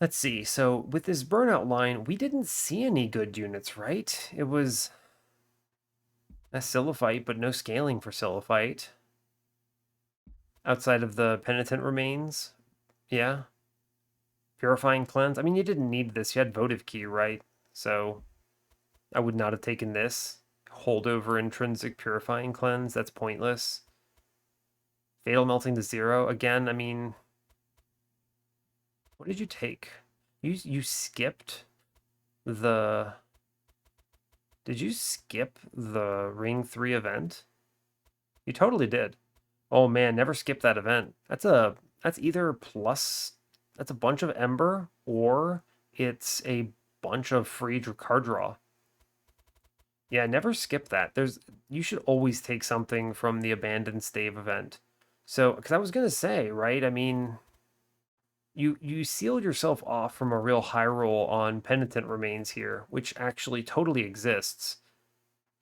Let's see. So with this burnout line, we didn't see any good units, right? It was a Siliphyte, but no scaling for Siliphyte. Outside of the Penitent Remains. Yeah. Purifying Cleanse. I mean, you didn't need this. You had Votive Key, right? So I would not have taken this. Holdover Intrinsic Purifying Cleanse. That's pointless. Fatal Melting to 0. Again, I mean, what did you take? You skipped the... Did you skip the Ring 3 event? You totally did. Oh man, never skip that event. That's either plus that's a bunch of Ember or it's a bunch of free card draw. Yeah, never skip that. You should always take something from the Abandoned Stave event. So, because I was gonna say, right? I mean, you sealed yourself off from a real high roll on Penitent Remains here, which actually totally exists.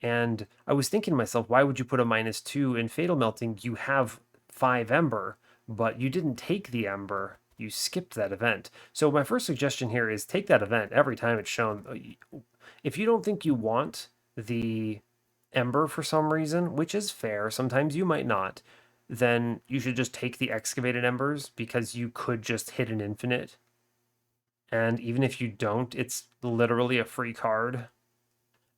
And I was thinking to myself, why would you put a -2 in Fatal Melting? You have 5 Ember, but you didn't take the Ember. You skipped that event. So my first suggestion here is take that event every time it's shown. If you don't think you want the Ember for some reason, which is fair, sometimes you might not, then you should just take the Excavated Embers because you could just hit an infinite. And even if you don't, it's literally a free card.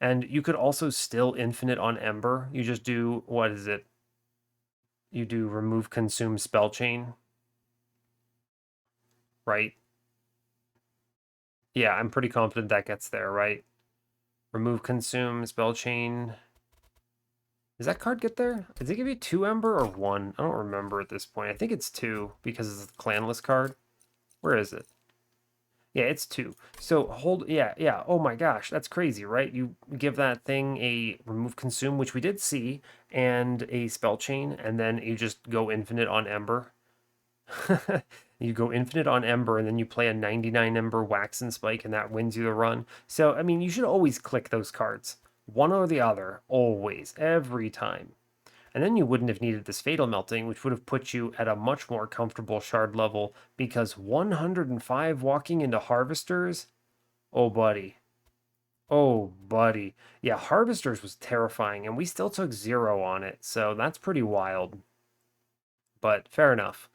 And you could also still infinite on Ember. You just do, what is it? You do remove consume spell chain, right? Yeah, I'm pretty confident that gets there, right? Remove consume spell chain. Does that card get there? Does it give you 2 Ember or 1? I don't remember at this point. I think it's 2 because it's a clanless card. Where is it? Yeah, it's 2. So hold, yeah. Oh my gosh, that's crazy, right? You give that thing a remove consume, which we did see, and a spell chain, and then you just go infinite on Ember. You go infinite on Ember, and then you play a 99 Ember Wax and Spike, and that wins you the run. So, I mean, you should always click those cards. One or the other, always, every time. And then you wouldn't have needed this Fatal Melting, which would have put you at a much more comfortable shard level, because 105 walking into Harvesters, oh buddy. Oh buddy. Yeah, Harvesters was terrifying, and we still took 0 on it, so that's pretty wild. But fair enough.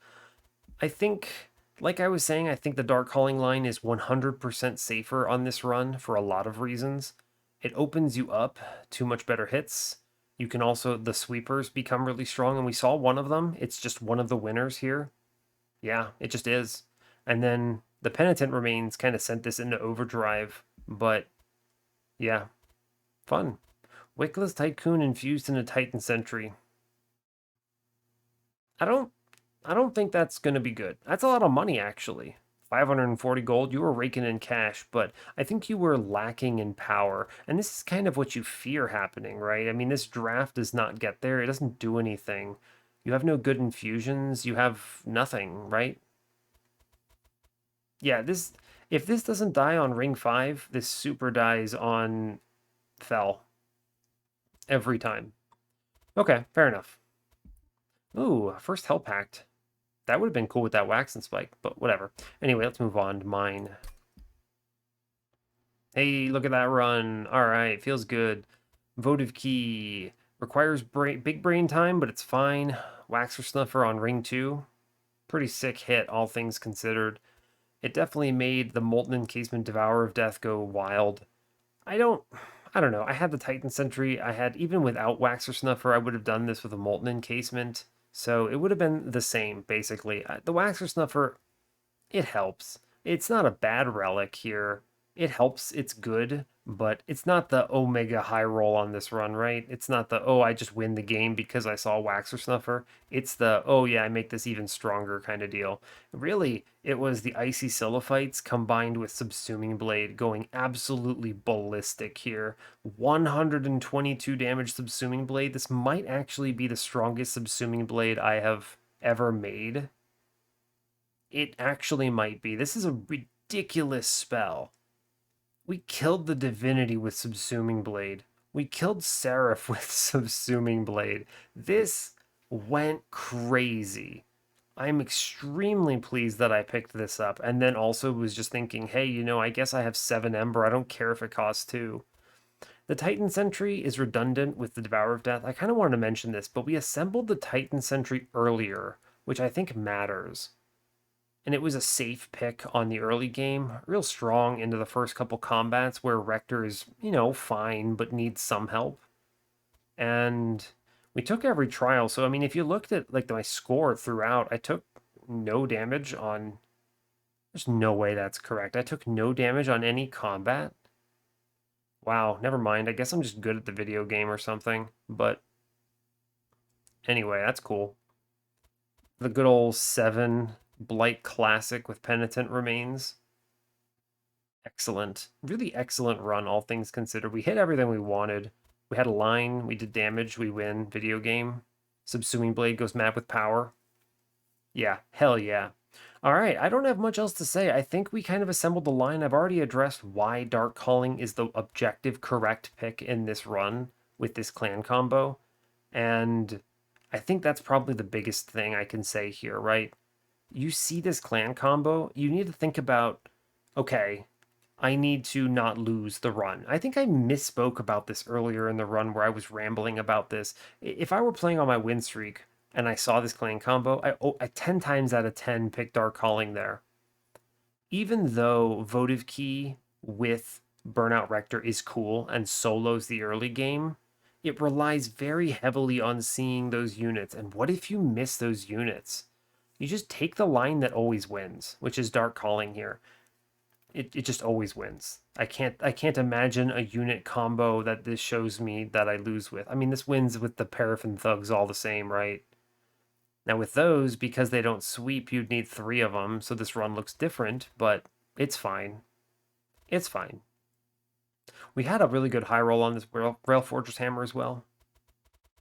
I think, like I was saying, I think the Dark Calling line is 100% safer on this run for a lot of reasons. It opens you up to much better hits. You can also, the sweepers become really strong, and we saw one of them. It's just one of the winners here. Yeah, it just is. And then the Penitent Remains kind of sent this into overdrive, but yeah, fun. Wickless Tycoon infused into Titan Sentry. I don't I don't think that's going to be good. That's a lot of money, actually. 540 gold, you were raking in cash, but I think you were lacking in power. And this is kind of what you fear happening, right? I mean, this draft does not get there. It doesn't do anything. You have no good infusions. You have nothing, right? Yeah, this if this doesn't die on ring 5, this super dies on Fel every time. Okay, fair enough. Ooh, first Hell Pact. That would have been cool with that wax and spike, but whatever. Anyway, let's move on to mine. Hey, look at that run. All right, feels good. Votive Key requires big brain time, but it's fine. Waxer Snuffer on ring 2. Pretty sick hit, all things considered. It definitely made the Molten Encasement Devourer of Death go wild. I don't know. I had the Titan Sentry. I had, even without Waxer Snuffer, I would have done this with a Molten Encasement. So it would have been the same, basically. The Waxer Snuffer, it helps. It's not a bad relic here. It helps, it's good, but it's not the Omega high roll on this run, right? It's not the, oh, I just win the game because I saw Waxer Snuffer. It's the, oh yeah, I make this even stronger kind of deal. Really, it was the Icy Siliphytes combined with Subsuming Blade going absolutely ballistic here. 122 damage Subsuming Blade. This might actually be the strongest Subsuming Blade I have ever made. It actually might be. This is a ridiculous spell. We killed the Divinity with Subsuming Blade. We killed Seraph with Subsuming Blade. This went crazy. I'm extremely pleased that I picked this up, and then also was just thinking, hey, I guess I have 7 Ember. I don't care if it costs 2. The Titan Sentry is redundant with the Devourer of Death. I kind of wanted to mention this, but we assembled the Titan Sentry earlier, which I think matters. And it was a safe pick on the early game, real strong into the first couple combats where Rector is, fine, but needs some help. And we took every trial. So, I mean, if you looked at like my score throughout, I took no damage on. There's no way that's correct. I took no damage on any combat. Wow, never mind. I guess I'm just good at the video game or something. But anyway, that's cool. The good old 7 Blight Classic with Penitent Remains. Excellent. Really excellent run, all things considered. We hit everything we wanted. We had a line, we did damage, we win. Video game. Subsuming Blade goes mad with power. Yeah, hell yeah. All right, I don't have much else to say. I think we kind of assembled the line. I've already addressed why Dark Calling is the objective correct pick in this run with this clan combo. And I think that's probably the biggest thing I can say here, right? You see this clan combo, you need to think about, okay, I need to not lose the run. I think I misspoke about this earlier in the run where I was rambling about this. If I were playing on my win streak and I saw this clan combo, I 10 times out of 10 pick Dark Calling there. Even though Votive Key with Burnout Rector is cool and solos the early game, it relies very heavily on seeing those units. And what if you miss those units? You just take the line that always wins, which is Dark Calling here. It just always wins. I can't imagine a unit combo that this shows me that I lose with. I mean, this wins with the Paraffin Thugs all the same, right? Now with those, because they don't sweep, you'd need 3 of them, so this run looks different, but it's fine. It's fine. We had a really good high roll on this Rail Fortress Hammer as well.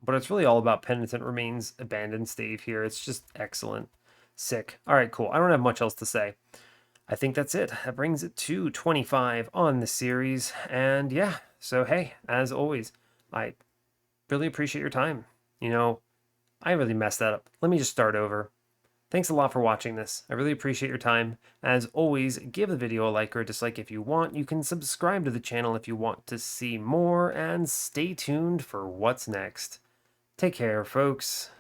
But it's really all about Penitent Remains Abandoned Stave here. It's just excellent. Sick. All right, cool. I don't have much else to say. I think that's it. That brings it to 25 on the series. And yeah, so hey, as always, I really appreciate your time. I really messed that up. Let me just start over. Thanks a lot for watching this. I really appreciate your time. As always, give the video a like or a dislike if you want. You can subscribe to the channel if you want to see more, and stay tuned for what's next. Take care, folks.